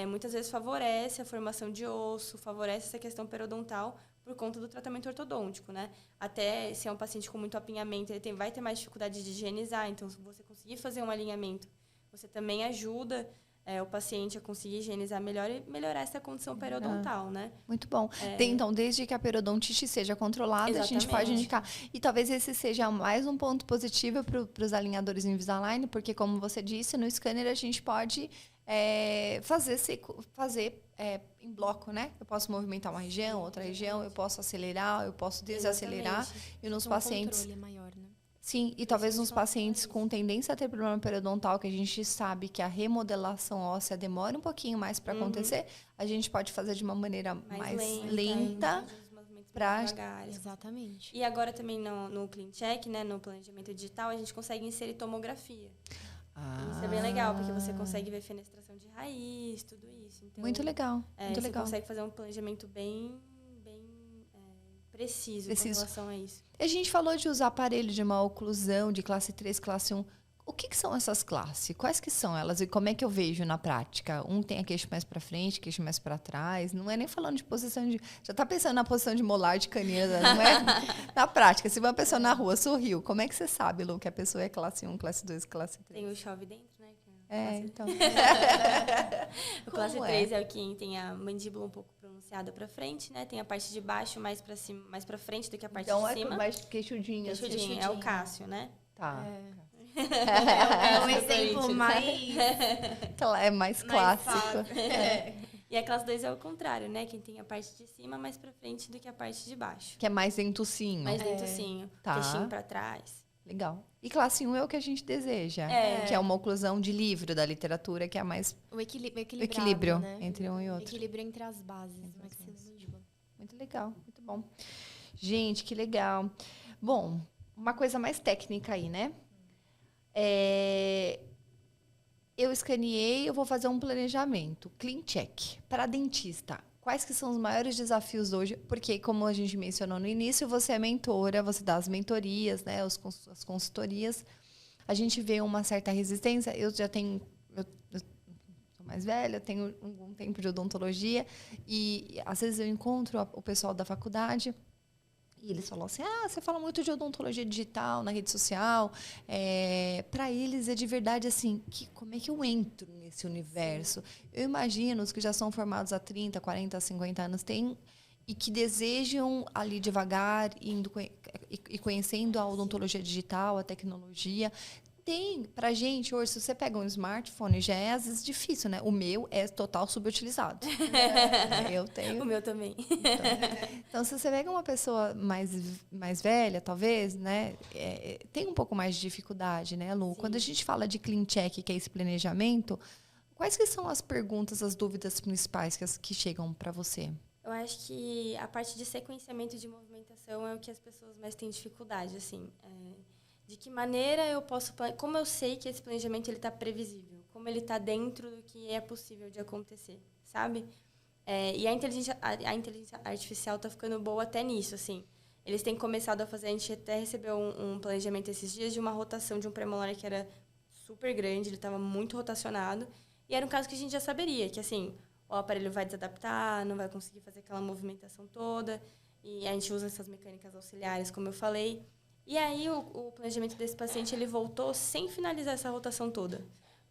muitas vezes favorece a formação de osso, favorece essa questão periodontal por conta do tratamento ortodôntico, né? Até se é um paciente com muito apinhamento, ele vai ter mais dificuldade de higienizar. Então, se você conseguir fazer um alinhamento, você também ajuda o paciente a conseguir higienizar melhor e melhorar essa condição periodontal, né? Muito bom. Então, desde que a periodontite seja controlada, Exatamente. a gente pode indicar. E talvez esse seja mais um ponto positivo para os alinhadores Invisalign, porque, como você disse, no scanner a gente pode fazer em bloco, né? Eu posso movimentar uma região, outra região, eu posso acelerar, eu posso desacelerar. Exatamente. E nos Então, pacientes... O controle é maior, né? Sim, e talvez nos pacientes com tendência a ter problema periodontal, que a gente sabe que a remodelação óssea demora um pouquinho mais para acontecer, a gente pode fazer de uma maneira mais lenta para... Exatamente. E agora também no Clean Check, né, no planejamento digital, a gente consegue inserir tomografia. Isso é bem legal, porque você consegue ver fenestração de raiz, tudo isso. Então, muito legal, muito legal. Você consegue fazer um planejamento bem preciso com relação a isso. A gente falou de usar aparelho de má oclusão, de classe 3, classe 1. O que são essas classes? Quais que são elas? E como é que eu vejo na prática? Um tem a queixo mais para frente, queixo mais para trás. Não é nem falando de posição de... Já está pensando na posição de molar de canina, não é? Na prática, se uma pessoa na rua sorriu, como é que você sabe, Lu, que a pessoa é classe 1, classe 2, classe 3? Tem o chove dentro, né? Então... O classe 3 é o que tem a mandíbula um pouco pronunciada para frente, né? Tem a parte de baixo mais para cima, mais para frente do que a parte de cima. Então é mais queixudinho. Queixudinho, é o Cássio, né? Tá. É um exemplo mais... É mais clássico. E a classe 2 é o contrário, né? Quem tem a parte de cima mais para frente do que a parte de baixo. Que é mais dentucinho. Mais dentucinho. Tá. Queixinho para trás. Legal. E classe 1 é o que a gente deseja. Que é uma oclusão de livro da literatura, que é a mais... O equilíbrio, né? entre um e outro. Equilíbrio entre as bases. Muito legal, muito bom. Gente, que legal. Bom, uma coisa mais técnica aí, né? Eu escaneei, eu vou fazer um planejamento. Clean check. Para dentista, quais que são os maiores desafios hoje? Porque, como a gente mencionou no início, você é mentora, você dá as mentorias, né, as consultorias. A gente vê uma certa resistência. Eu já tenho... Eu sou mais velha, tenho algum tempo de odontologia. E, às vezes, eu encontro o pessoal da faculdade... E eles falam assim, você fala muito de odontologia digital na rede social. Para eles é de verdade assim, como é que eu entro nesse universo? Sim. Eu imagino os que já são formados há 30, 40, 50 anos e que desejam ali devagar, indo e conhecendo a odontologia digital, a tecnologia. Tem, pra gente, hoje, se você pega um smartphone, já é às vezes difícil, né? O meu é total subutilizado. Eu tenho. O meu também. Então, se você pega uma pessoa mais velha, talvez, né? Tem um pouco mais de dificuldade, né, Lu? Sim. Quando a gente fala de clean check, que é esse planejamento, quais que são as perguntas, as dúvidas principais que chegam para você? Eu acho que a parte de sequenciamento de movimentação é o que as pessoas mais têm dificuldade, assim. De que maneira eu posso... Como eu sei que esse planejamento está previsível? Como ele está dentro do que é possível de acontecer, sabe? E a inteligência artificial está ficando boa até nisso, assim. eles têm começado a fazer, a gente até recebeu um planejamento esses dias de uma rotação de um premolar que era super grande, ele estava muito rotacionado, e era um caso que a gente já saberia, que assim, o aparelho vai desadaptar, não vai conseguir fazer aquela movimentação toda, e a gente usa essas mecânicas auxiliares, como eu falei. E aí o planejamento desse paciente, ele voltou sem finalizar essa rotação toda.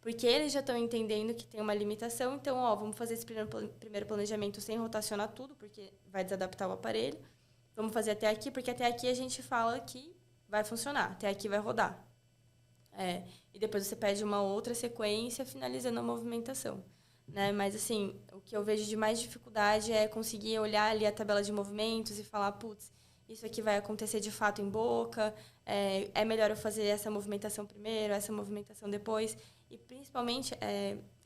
Porque eles já estão entendendo que tem uma limitação, então, vamos fazer esse primeiro planejamento sem rotacionar tudo, porque vai desadaptar o aparelho. Vamos fazer até aqui, porque até aqui a gente fala que vai funcionar, até aqui vai rodar. E depois você pede uma outra sequência, finalizando a movimentação. Né? Mas, assim, o que eu vejo de mais dificuldade é conseguir olhar ali a tabela de movimentos e falar, putz, isso aqui vai acontecer de fato em boca, é melhor eu fazer essa movimentação primeiro, essa movimentação depois. E, principalmente,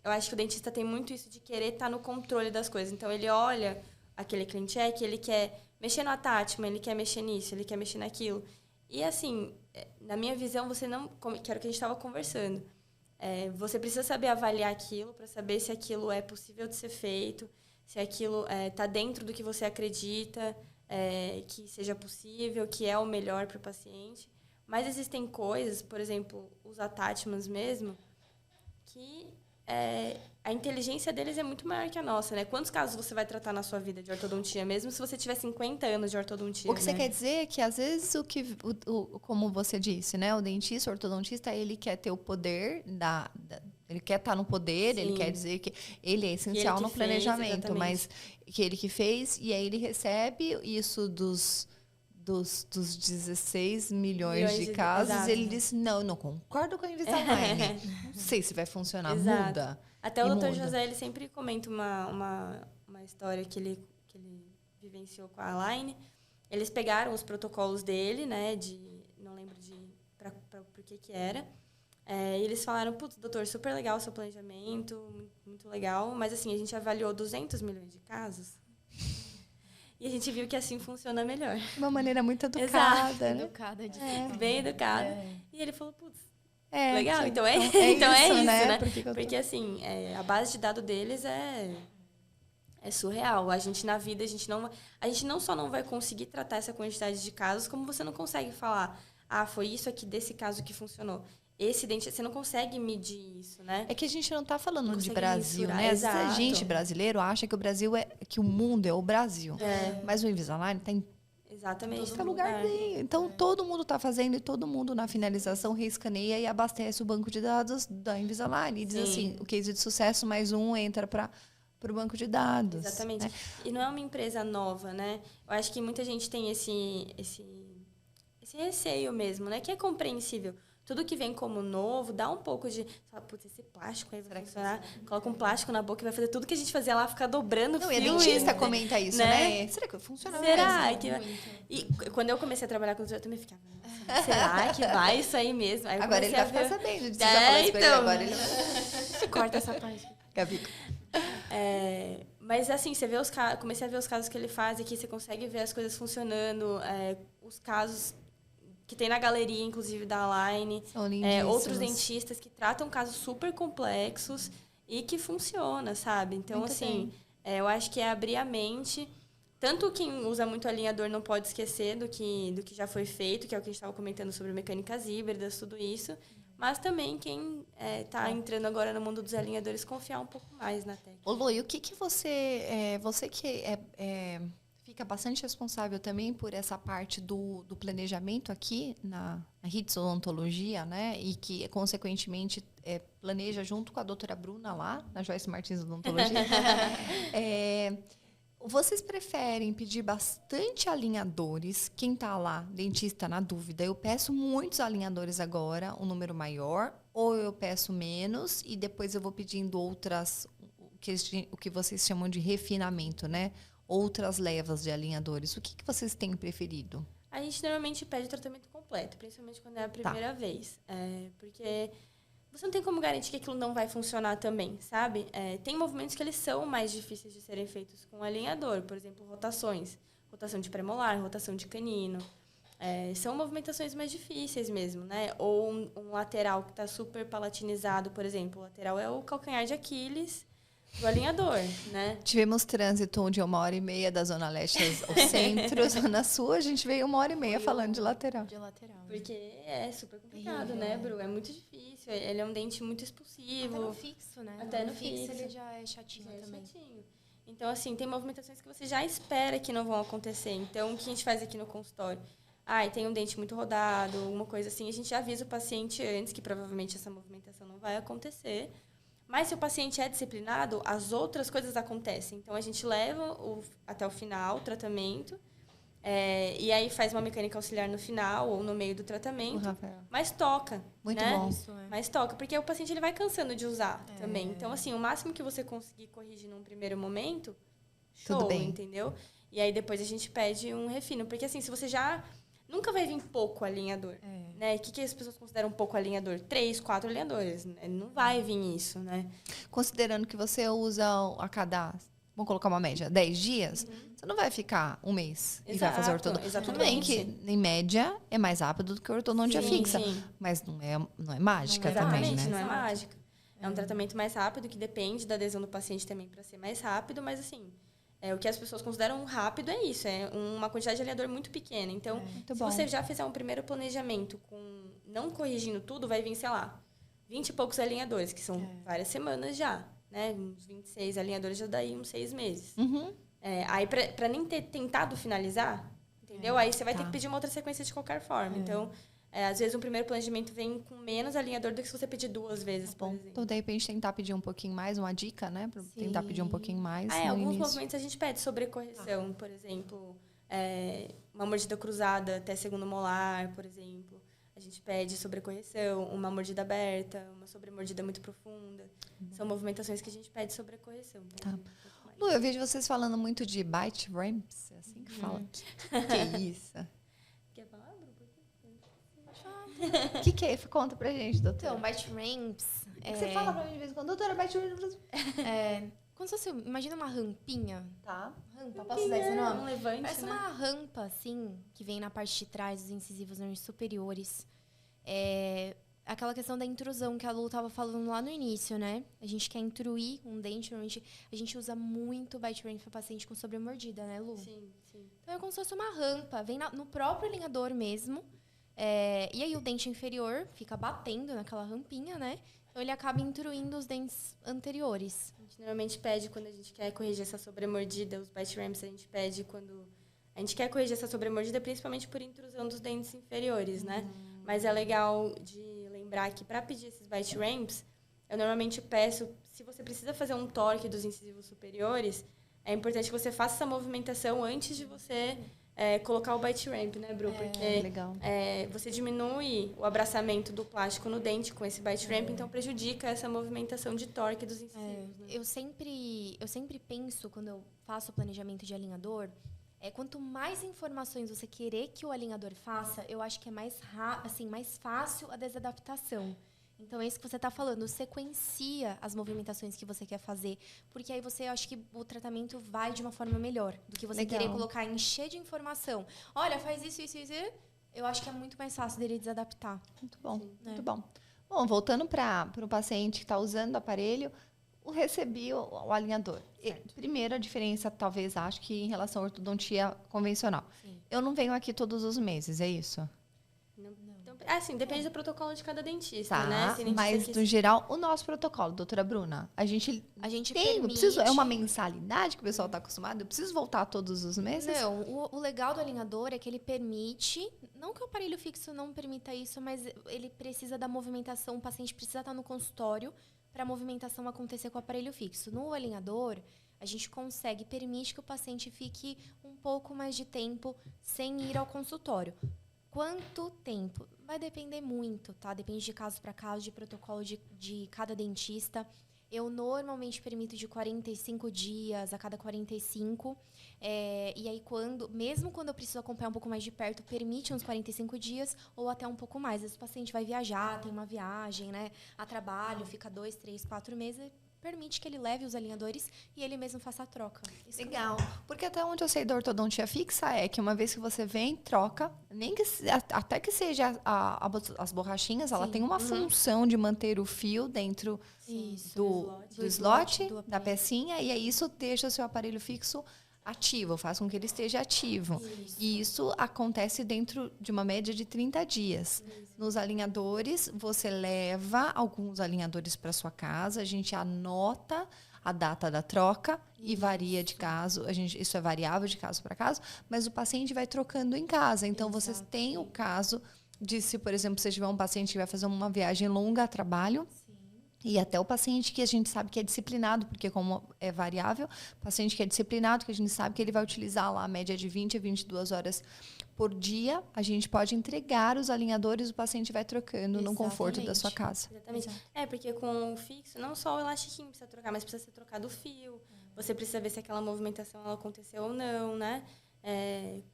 eu acho que o dentista tem muito isso de querer estar no controle das coisas. Então, ele olha aquele clean check, ele quer mexer no attachment, ele quer mexer nisso, ele quer mexer naquilo. E, assim, na minha visão, você não... Que era o que a gente estava conversando. Você precisa saber avaliar aquilo para saber se aquilo é possível de ser feito, se aquilo está dentro do que você acredita, que seja possível, que é o melhor para o paciente. Mas existem coisas, por exemplo, os attachments mesmo, que a inteligência deles é muito maior que a nossa, né? Quantos casos você vai tratar na sua vida de ortodontia, mesmo se você tiver 50 anos de ortodontia? O que você quer dizer é que, às vezes, como você disse, né? O dentista, o ortodontista, ele quer ter o poder ele quer estar no poder, Sim. Ele quer dizer que ele é essencial no planejamento, fez, mas que ele que fez, e aí ele recebe isso dos 16 milhões de casos, exato. Ele disse, não concordo com a Invisalign. Não sei se vai funcionar, exato. Muda. Até o Dr. José, ele sempre comenta uma história que ele vivenciou com a Align. Eles pegaram os protocolos dele, né, não lembro por que era. E eles falaram, putz, doutor, super legal o seu planejamento, muito legal, mas assim, a gente avaliou 200 milhões de casos. E a gente viu que assim funciona melhor. De uma maneira muito educada. Exato. Né? Educada. Bem educada. E ele falou, putz, legal. Então é isso, né? Porque assim, a base de dados deles é surreal. A gente, na vida, a gente não só não vai conseguir tratar essa quantidade de casos, como você não consegue falar, foi isso aqui desse caso que funcionou. Esse dente, você não consegue medir isso, né? É que a gente não está falando de Brasil, mensurar, né? Às vezes a gente, brasileiro, acha que que o mundo é o Brasil. Mas o Invisalign está em exatamente todo lugar dele. Então, todo mundo está fazendo e todo mundo, na finalização, reescaneia e abastece o banco de dados da Invisalign. E diz assim, o case de sucesso, mais um entra para o banco de dados. Exatamente. Né? E não é uma empresa nova, né? Eu acho que muita gente tem esse receio mesmo, né? Que é compreensível. Tudo que vem como novo, dá um pouco de... Putz, esse plástico aí vai funcionar. Coloca um plástico na boca e vai fazer tudo que a gente fazia lá, ficar dobrando o fio. E a dentista comenta isso, né? Será que funciona mesmo? E quando eu comecei a trabalhar com o eu também ficava... Será que vai isso aí mesmo? Aí agora ele vai ficar sabendo disso. Então... Agora ele vai... Corta essa parte. Gabi. Mas assim, comecei a ver os casos que ele faz e que você consegue ver as coisas funcionando. Os casos... que tem na galeria, inclusive, da Align. Outros dentistas que tratam casos super complexos e que funciona, sabe? Então, muito assim, eu acho que é abrir a mente. Tanto quem usa muito alinhador não pode esquecer do que já foi feito, que é o que a gente estava comentando sobre mecânicas híbridas, tudo isso. Mas também quem está entrando agora no mundo dos alinhadores, confiar um pouco mais na técnica. Ô, Lu, e o que você... Você que fica bastante responsável também por essa parte do planejamento aqui na Hits Odontologia, né? E que, consequentemente, planeja junto com a doutora Bruna lá, na Joyce Martins Odontologia. Vocês preferem pedir bastante alinhadores? Quem está lá, dentista, na dúvida, eu peço muitos alinhadores agora, um número maior, ou eu peço menos e depois eu vou pedindo outras, o que vocês chamam de refinamento, né? Outras levas de alinhadores. O que vocês têm preferido? A gente normalmente pede o tratamento completo, principalmente quando é a primeira vez. Porque você não tem como garantir que aquilo não vai funcionar também, sabe? Tem movimentos que eles são mais difíceis de serem feitos com alinhador. Por exemplo, rotações. Rotação de premolar, rotação de canino. São movimentações mais difíceis mesmo, né? Ou um lateral que está super palatinizado, por exemplo. O lateral é o calcanhar de Aquiles do alinhador, né? Tivemos trânsito de 1h30 da Zona Leste ao centro. Zona Sul, a gente veio 1h30 falando de lateral. De lateral. Porque é super complicado, Horrível, né, né? Bru? É muito difícil. Ele é um dente muito expulsivo. Até no fixo, né? Até no fixo fixo. ele já é chatinho Já é também. chatinho. Então, assim, tem movimentações que você já espera que não vão acontecer. Então, o que a gente faz aqui no consultório? Tem um dente muito rodado, alguma coisa assim. A gente já avisa o paciente antes que provavelmente essa movimentação não vai acontecer. Mas se o paciente é disciplinado, as outras coisas acontecem. Então, a gente leva até o final o tratamento. E aí faz uma mecânica auxiliar no final ou no meio do tratamento. Mas toca, Muito né? bom. Isso, é. Mas toca, porque o paciente ele vai cansando de usar também. Então, assim, o máximo que você conseguir corrigir num primeiro momento, show, Tudo bem. entendeu? E aí depois a gente pede um refino. Porque, assim, se você já... Nunca vai vir pouco alinhador, né? O que as pessoas consideram pouco alinhador? 3, 4 alinhadores. Né? Não vai vir isso, né? Considerando que você usa a cada, vamos colocar uma média, 10 dias, você não vai ficar um mês e vai fazer ortodontia. Exatamente. Tudo bem que, em média, é mais rápido do que a ortodontia fixa. Sim. Mas não é mágica Não é também, Exatamente, né? não é Exato. mágica. É um tratamento mais rápido, que depende da adesão do paciente também para ser mais rápido, mas assim, o que as pessoas consideram rápido é isso, é uma quantidade de alinhador muito pequena. Então, Muito se bom. você já fizer um primeiro planejamento com não corrigindo tudo, vai vir, sei lá, 20 e poucos alinhadores, que são várias semanas já, né? Uns 26 alinhadores já daí uns 6 meses. Uhum. Aí, para nem ter tentado finalizar, entendeu? Aí você vai ter Tá. que pedir uma outra sequência de qualquer forma. Então, às vezes um primeiro planejamento vem com menos alinhador do que se você pedir 2 vezes, por Bom, exemplo. então, de repente, tentar pedir um pouquinho mais, uma dica, né? Pra tentar pedir um pouquinho mais no Alguns início. movimentos a gente pede sobrecorreção, por exemplo, uma mordida cruzada até segundo molar, por exemplo. A gente pede sobrecorreção, uma mordida aberta, uma sobremordida muito profunda. São movimentações que a gente pede sobrecorreção. Tá. Lu, eu vejo vocês falando muito de bite ramps, é assim que fala. Que isso? Quer falar, Bru? O que é? Conta pra gente, doutora. Então, bite ramps... Você fala pra mim de vez em quando, doutora, bite ramps. Como se fosse, imagina uma rampinha. Tá. Rampa, posso usar esse nome? Um levante, Parece né? uma rampa, assim, que vem na parte de trás dos incisivos superiores. Aquela questão da intrusão que a Lu estava falando lá no início, né? A gente quer intruir um dente, normalmente a gente usa muito bite ramp para paciente com sobremordida, né, Lu? Sim, sim. Então é como se fosse uma rampa, vem no próprio alinhador mesmo. E aí o dente inferior fica batendo naquela rampinha, né? Então ele acaba intruindo os dentes anteriores. A gente normalmente pede quando a gente quer corrigir essa sobremordida, os bite ramps a gente pede quando a gente quer corrigir essa sobremordida, principalmente por intrusão dos dentes inferiores, né? Mas é legal de lembrar que para pedir esses bite ramps, eu normalmente peço, se você precisa fazer um torque dos incisivos superiores, é importante que você faça essa movimentação antes de você colocar o bite ramp, né, Bru? Porque legal. você diminui o abraçamento do plástico no dente com esse bite ramp, então prejudica essa movimentação de torque dos incisivos. Né? Eu sempre penso, quando eu faço o planejamento de alinhador, quanto mais informações você querer que o alinhador faça, eu acho que é mais fácil a desadaptação. Então, é isso que você está falando. Sequencia as movimentações que você quer fazer. Porque aí eu acho que o tratamento vai de uma forma melhor do que você querer colocar, encher de informação. Olha, faz isso, isso, isso. Eu acho que é muito mais fácil dele desadaptar. Muito bom, muito bom. Bom, voltando para o paciente que está usando o aparelho, recebi o alinhador. Primeiro, a diferença, talvez, acho que em relação à ortodontia convencional. Sim. Eu não venho aqui todos os meses, é isso? Então, assim, depende do protocolo de cada dentista, Tá, né? Tem dentista mas que- no geral, o nosso protocolo, doutora Bruna, a gente tem, permite... é uma mensalidade que o pessoal está acostumado? Eu preciso voltar todos os meses? Não, o legal do alinhador é que ele permite, não que o aparelho fixo não permita isso, mas ele precisa da movimentação, o paciente precisa estar no consultório para a movimentação acontecer com o aparelho fixo. No alinhador, a gente permite que o paciente fique um pouco mais de tempo sem ir ao consultório. Quanto tempo? Vai depender muito, tá? Depende de caso para caso, de protocolo de cada dentista. Eu normalmente permito de 45 dias a cada 45. E aí, mesmo quando eu preciso acompanhar um pouco mais de perto, permite uns 45 dias ou até um pouco mais. Às vezes o paciente vai viajar, tem uma viagem, né? A trabalho, fica 2, 3, 4 meses. permite que ele leve os alinhadores e ele mesmo faça a troca. Isso Legal. Porque até onde eu sei da ortodontia fixa é que uma vez que você vem, troca, nem que até que seja as borrachinhas, ela Sim. tem uma função de manter o fio dentro Isso. do slot, do da aparelho. pecinha, e aí isso deixa o seu aparelho fixo ativo, faz com que ele esteja ativo. Isso. E isso acontece dentro de uma média de 30 dias. Nos alinhadores, você leva alguns alinhadores para sua casa, a gente anota a data da troca e varia de caso, isso é variável de caso para caso, mas o paciente vai trocando em casa. Então, vocês têm o caso de se, por exemplo, você tiver um paciente que vai fazer uma viagem longa a trabalho, e até o paciente que a gente sabe que é disciplinado, porque como é variável, paciente que é disciplinado, que a gente sabe que ele vai utilizar lá a média de 20 a 22 horas por dia, a gente pode entregar os alinhadores, o paciente vai trocando no conforto da sua casa. Exatamente. Porque com o fixo, não só o elastiquinho precisa trocar, mas precisa ser trocado o fio. Você precisa ver se aquela movimentação ela aconteceu ou não, né?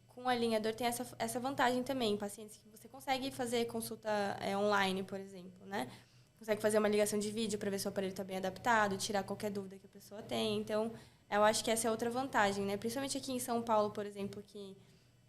Com o alinhador tem essa vantagem também. Pacientes que você consegue fazer consulta online, por exemplo, né? Consegue fazer uma ligação de vídeo para ver se o aparelho está bem adaptado, tirar qualquer dúvida que a pessoa tem. Então, eu acho que essa é outra vantagem, né? Principalmente aqui em São Paulo, por exemplo, que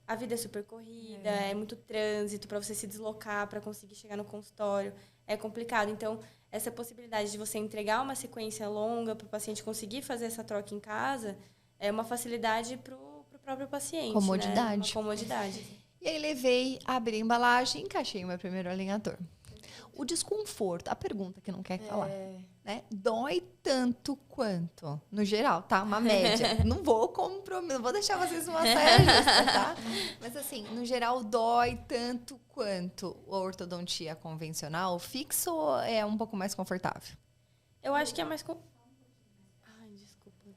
a vida é super corrida, é muito trânsito para você se deslocar, para conseguir chegar no consultório. É complicado. Então, essa possibilidade de você entregar uma sequência longa para o paciente conseguir fazer essa troca em casa é uma facilidade para o próprio paciente. Comodidade. Né? Uma comodidade. E aí levei, abri a embalagem e encaixei o meu primeiro alinhador. O desconforto, a pergunta que não quer falar, né? Dói tanto quanto? No geral, tá? Uma média. Não vou deixar vocês numa saia justa, tá? Mas assim, no geral, dói tanto quanto a ortodontia convencional? Fixo ou é um pouco mais confortável? Eu acho que é mais... Ai, desculpa.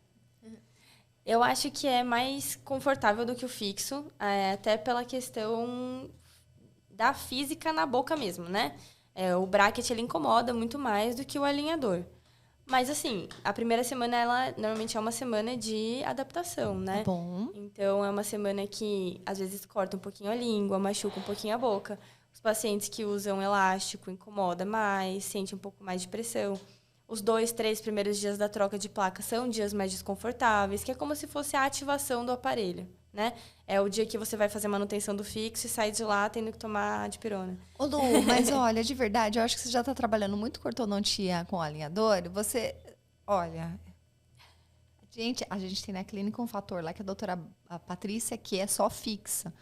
Eu acho que é mais confortável do que o fixo, até pela questão da física na boca mesmo, né? O bracket, ele incomoda muito mais do que o alinhador. Mas, assim, a primeira semana, ela normalmente é uma semana de adaptação, né? Bom. Então, é uma semana que, às vezes, corta um pouquinho a língua, machuca um pouquinho a boca. Os pacientes que usam elástico incomoda mais, sente um pouco mais de pressão. Os 2, 3 primeiros dias da troca de placa são dias mais desconfortáveis, que é como se fosse a ativação do aparelho, né? É o dia que você vai fazer manutenção do fixo e sai de lá tendo que tomar dipirona. Ô Lu, mas olha, de verdade, eu acho que você já está trabalhando muito com ortodontia com alinhador. Você, olha, a gente tem na clínica um fator lá que a doutora Patrícia, que é só fixa.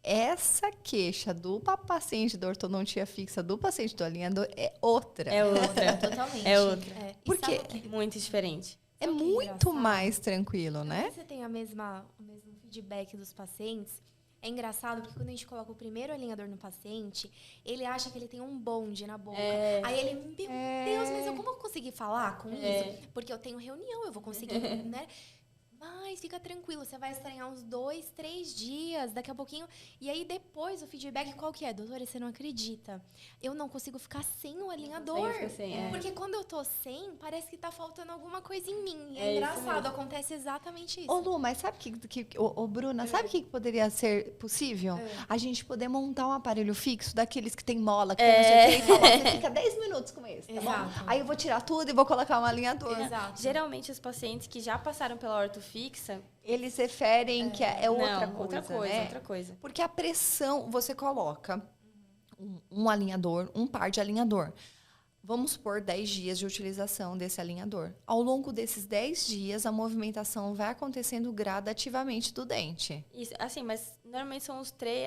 Essa queixa do paciente da ortodontia fixa, do paciente do alinhador, é outra. É outra. Totalmente. É outra. Porque muito diferente. é muito mais tranquilo, né? Você tem o mesmo feedback dos pacientes. É engraçado porque quando a gente coloca o primeiro alinhador no paciente, ele acha que ele tem um bonde na boca. Aí ele, meu Deus, mas como eu consegui falar com isso? Porque eu tenho reunião, eu vou conseguir, né? Mas fica tranquilo, você vai estranhar uns 2, 3 dias, daqui a pouquinho. E aí, depois, o feedback, qual que é? Doutora, você não acredita. Eu não consigo ficar sem o alinhador. Porque quando eu tô sem, parece que tá faltando alguma coisa em mim. E é engraçado, acontece exatamente isso. Ô Lu, mas sabe Bruna, sabe o que poderia ser possível? A gente poder montar um aparelho fixo daqueles que tem mola, que tem não sei o que, e falar, você fica 10 minutos com esse, tá bom? Aí eu vou tirar tudo e vou colocar um alinhador. Exato. Geralmente, os pacientes que já passaram pela ortofixa, eles referem que é outra coisa, né? Outra coisa. Porque a pressão, você coloca um alinhador, um par de alinhador. Vamos supor 10 dias de utilização desse alinhador. Ao longo desses 10 dias, a movimentação vai acontecendo gradativamente do dente. Isso, assim, mas normalmente são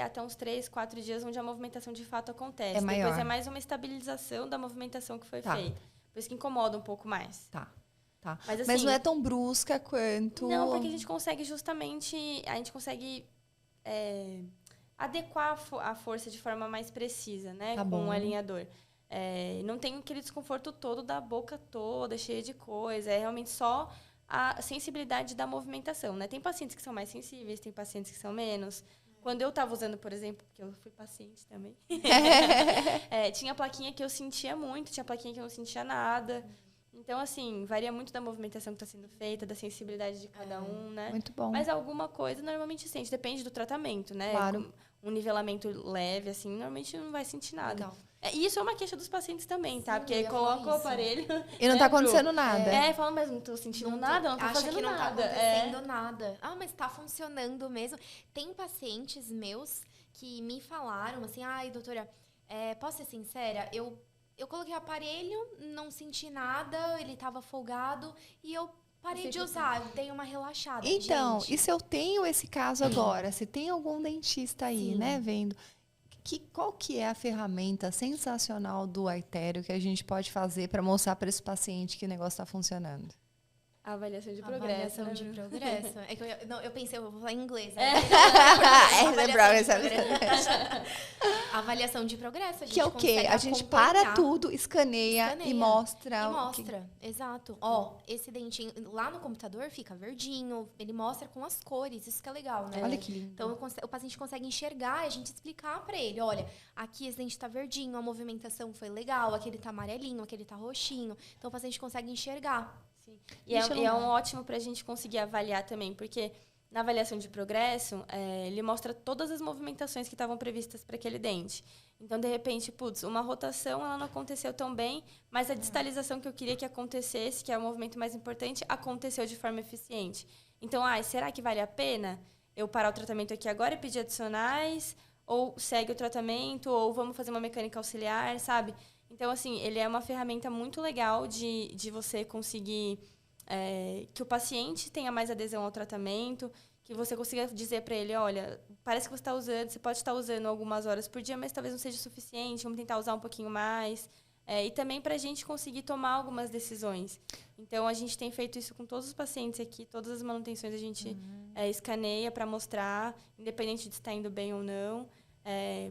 até uns 3, 4 dias onde a movimentação de fato acontece. É maior. Depois é mais uma estabilização da movimentação que foi feita. Por isso que incomoda um pouco mais. Tá. Mas, assim, mas não é tão brusca quanto... Não, porque a gente consegue adequar a força de forma mais precisa, né? Com o alinhador. Não tem aquele desconforto todo da boca toda, cheia de coisa. É realmente só a sensibilidade da movimentação, né? Tem pacientes que são mais sensíveis, tem pacientes que são menos. Quando eu estava usando, por exemplo, porque eu fui paciente também, tinha plaquinha que eu sentia muito, tinha plaquinha que eu não sentia nada. Então, assim, varia muito da movimentação que está sendo feita, da sensibilidade de cada um, né? Muito bom. Mas alguma coisa normalmente sente, depende do tratamento, né? Claro. um nivelamento leve, assim, normalmente não vai sentir nada. Legal. E isso é uma queixa dos pacientes também, tá? Sim, Porque eu ia coloca o falar isso. aparelho... E não tá acontecendo nada. Fala, mas não tô sentindo nada, não tô acha fazendo que não nada. tá acontecendo nada. Ah, mas tá funcionando mesmo. Tem pacientes meus que me falaram assim, ai, doutora, posso ser sincera? Eu coloquei o aparelho, não senti nada, ele tava folgado e eu parei de usar, eu dei uma relaxada. Então, gente. e se eu tenho esse caso agora? Se tem algum dentista aí, Sim. né, vendo? Qual que é a ferramenta sensacional do Artério que a gente pode fazer para mostrar para esse paciente que o negócio está funcionando? A avaliação de progresso. Avaliação de progresso. É que eu pensei, eu vou falar em inglês. Avaliação de progresso. A gente Que é o quê? consegue A gente acompanhar. para tudo, escaneia e mostra. E mostra, exato. Ó, esse dentinho lá no computador fica verdinho, ele mostra com as cores, isso que é legal, né? Olha que lindo. Então o paciente consegue enxergar e a gente explicar pra ele, olha, aqui esse dente tá verdinho, a movimentação foi legal, aqui ele tá amarelinho, aqui ele tá roxinho. Então o paciente consegue enxergar. Sim. E é um ótimo pra gente conseguir avaliar também, porque na avaliação de progresso, ele mostra todas as movimentações que estavam previstas para aquele dente. Então, de repente, uma rotação ela não aconteceu tão bem, mas a distalização que eu queria que acontecesse, que é o movimento mais importante, aconteceu de forma eficiente. Então, será que vale a pena eu parar o tratamento aqui agora e pedir adicionais? Ou segue o tratamento? Ou vamos fazer uma mecânica auxiliar, sabe? Então, assim, ele é uma ferramenta muito legal de você conseguir que o paciente tenha mais adesão ao tratamento, que você consiga dizer para ele, olha, parece que você pode estar usando algumas horas por dia, mas talvez não seja suficiente, vamos tentar usar um pouquinho mais. E também para a gente conseguir tomar algumas decisões. Então, a gente tem feito isso com todos os pacientes aqui, todas as manutenções a gente escaneia para mostrar, independente de estar indo bem ou não.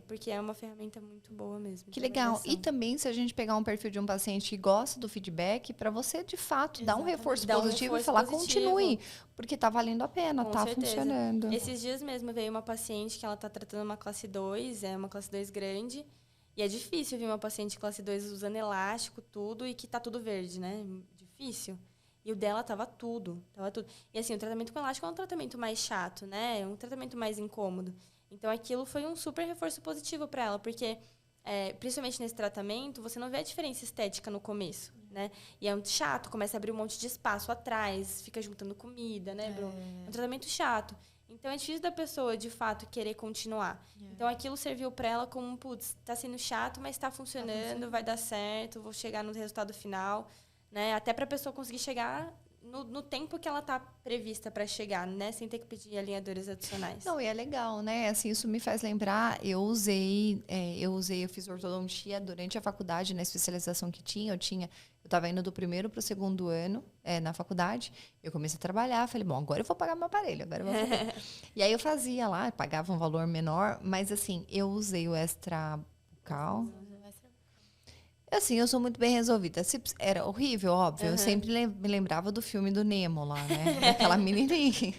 Porque é uma ferramenta muito boa mesmo. Que legal. E também, se a gente pegar um perfil de um paciente que gosta do feedback, para você, de fato, dar um reforço positivo e falar, continue, porque tá valendo a pena, Com tá certeza. funcionando. Esses dias mesmo veio uma paciente que ela tá tratando uma classe 2, uma classe 2 grande, e é difícil ver uma paciente classe 2 usando elástico, tudo, e que tá tudo verde, né? Difícil. E o dela tava tudo. E assim, o tratamento com elástico é um tratamento mais chato, né? É um tratamento mais incômodo. Então, aquilo foi um super reforço positivo para ela, porque, principalmente nesse tratamento, você não vê a diferença estética no começo, né? E é muito chato, começa a abrir um monte de espaço atrás, fica juntando comida, né, Bruno? É um tratamento chato. Então, é difícil da pessoa, de fato, querer continuar. Então, aquilo serviu para ela como, tá sendo chato, mas tá funcionando, vai dar certo, vou chegar no resultado final, né? Até para a pessoa conseguir chegar no tempo que ela está prevista para chegar, né? Sem ter que pedir alinhadores adicionais. Não, e é legal, né? Assim, isso me faz lembrar, eu fiz ortodontia durante a faculdade, na especialização que eu estava indo do primeiro para o segundo ano na faculdade, eu comecei a trabalhar, falei, bom, agora eu vou pagar meu aparelho, agora eu vou fazer. E aí eu fazia lá, pagava um valor menor, mas assim, eu usei o extra bucal. Assim, eu sou muito bem resolvida. Era horrível, óbvio. Eu sempre me lembrava do filme do Nemo lá, né? Daquela menininha.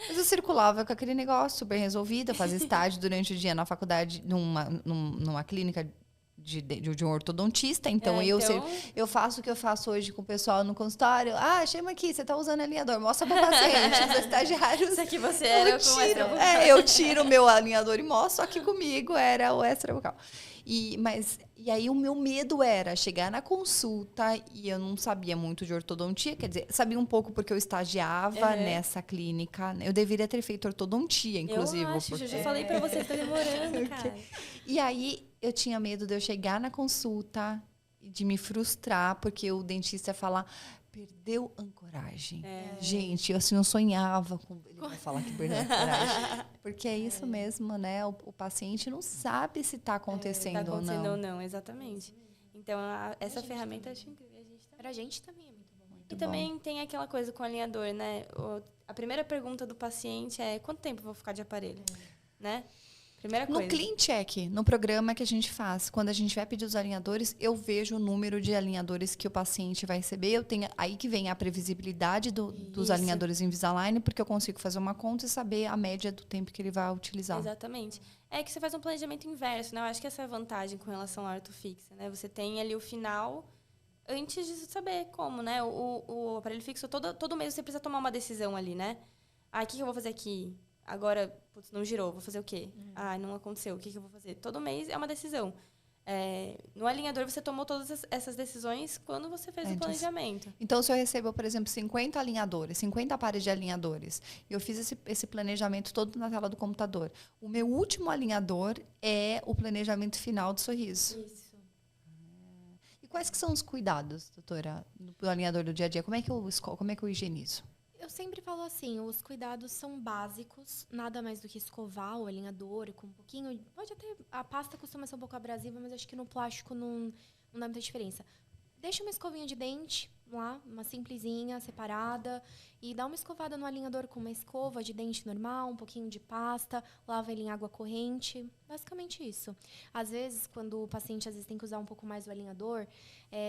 Mas eu circulava com aquele negócio super resolvido. Eu fazia estágio durante o dia na faculdade, numa clínica de um ortodontista. Então, eu faço o que eu faço hoje com o pessoal no consultório. Chama aqui, você tá usando alinhador. Mostra para o paciente, os estagiários. Isso aqui você era com o extra bucal. Eu tiro o meu alinhador e mostro, só que comigo era o extra bucal. E aí o meu medo era chegar na consulta e eu não sabia muito de ortodontia, quer dizer, sabia um pouco porque eu estagiava nessa clínica. Eu deveria ter feito ortodontia, inclusive. Eu acho, eu já falei pra você, tá demorando, cara. E aí eu tinha medo de eu chegar na consulta e de me frustrar, porque o dentista ia falar, perdeu ancoragem. Gente, assim, eu sonhava com ele vai falar que perdeu ancoragem. Porque é isso mesmo, né? O paciente não sabe se está acontecendo, tá acontecendo ou ou não, exatamente. Então, essa ferramenta eu acho incrível. Pra gente também é muito bom. E também tem aquela coisa com o alinhador, né? A primeira pergunta do paciente é quanto tempo eu vou ficar de aparelho? Né? Primeira coisa. No Clean Check, no programa que a gente faz, quando a gente vai pedir os alinhadores, eu vejo o número de alinhadores que o paciente vai receber. Aí que vem a previsibilidade dos alinhadores Invisalign, porque eu consigo fazer uma conta e saber a média do tempo que ele vai utilizar. Exatamente. É que você faz um planejamento inverso, né? Eu acho que essa é a vantagem com relação à ortofixa, né? Você tem ali o final antes de saber como, né? O aparelho fixo, todo mês você precisa tomar uma decisão ali, né? O que eu vou fazer aqui? agora, putz, não girou, vou fazer o quê? Não aconteceu, o que eu vou fazer? Todo mês é uma decisão. No alinhador, você tomou todas essas decisões quando você fez o planejamento. Então, se eu recebo, por exemplo, 50 alinhadores, 50 pares de alinhadores, e eu fiz esse planejamento todo na tela do computador, o meu último alinhador é o planejamento final do sorriso. Isso. E quais que são os cuidados, doutora, do alinhador do dia a dia? Como é que eu higienizo? Eu sempre falo assim, os cuidados são básicos, nada mais do que escovar o alinhador com um pouquinho. Pode até, a pasta costuma ser um pouco abrasiva, mas acho que no plástico não dá muita diferença. Deixa uma escovinha de dente lá, uma simplesinha, separada, e dá uma escovada no alinhador com uma escova de dente normal, um pouquinho de pasta, lava ele em água corrente, basicamente isso. Às vezes, quando o paciente tem que usar um pouco mais o alinhador,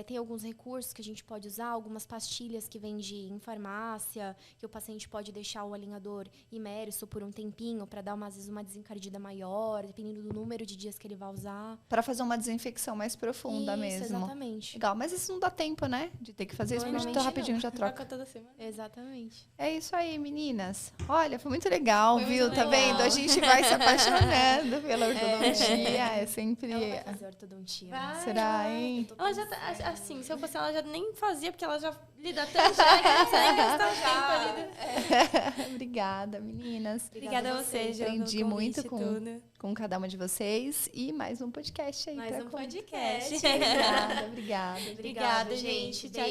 tem alguns recursos que a gente pode usar, algumas pastilhas que vende em farmácia, que o paciente pode deixar o alinhador imerso por um tempinho para dar, às vezes, uma desencardida maior, dependendo do número de dias que ele vai usar. Para fazer uma desinfecção mais profunda mesmo. Exatamente. Legal, mas isso não dá tempo, né? De ter que fazer isso, porque a gente rapidinho já troca. Toda semana. Exatamente. É isso aí, meninas. Olha, foi muito legal, Foi viu? muito Tá legal. vendo? A gente vai se apaixonando pela ortodontia. É sempre... Ela vai fazer ortodontia. Vai. Será, hein? Ela já tá, assim, se eu fosse ela, já nem fazia, porque ela já lida tanto, já que não precisa nem gastar o tempo ali. Obrigada, meninas. Obrigada a você, João, Aprendi pelo muito convite, com cada uma de vocês. E mais um podcast aí. Mais pra um contar. podcast. Obrigada, obrigada. Obrigada, gente. Tchau,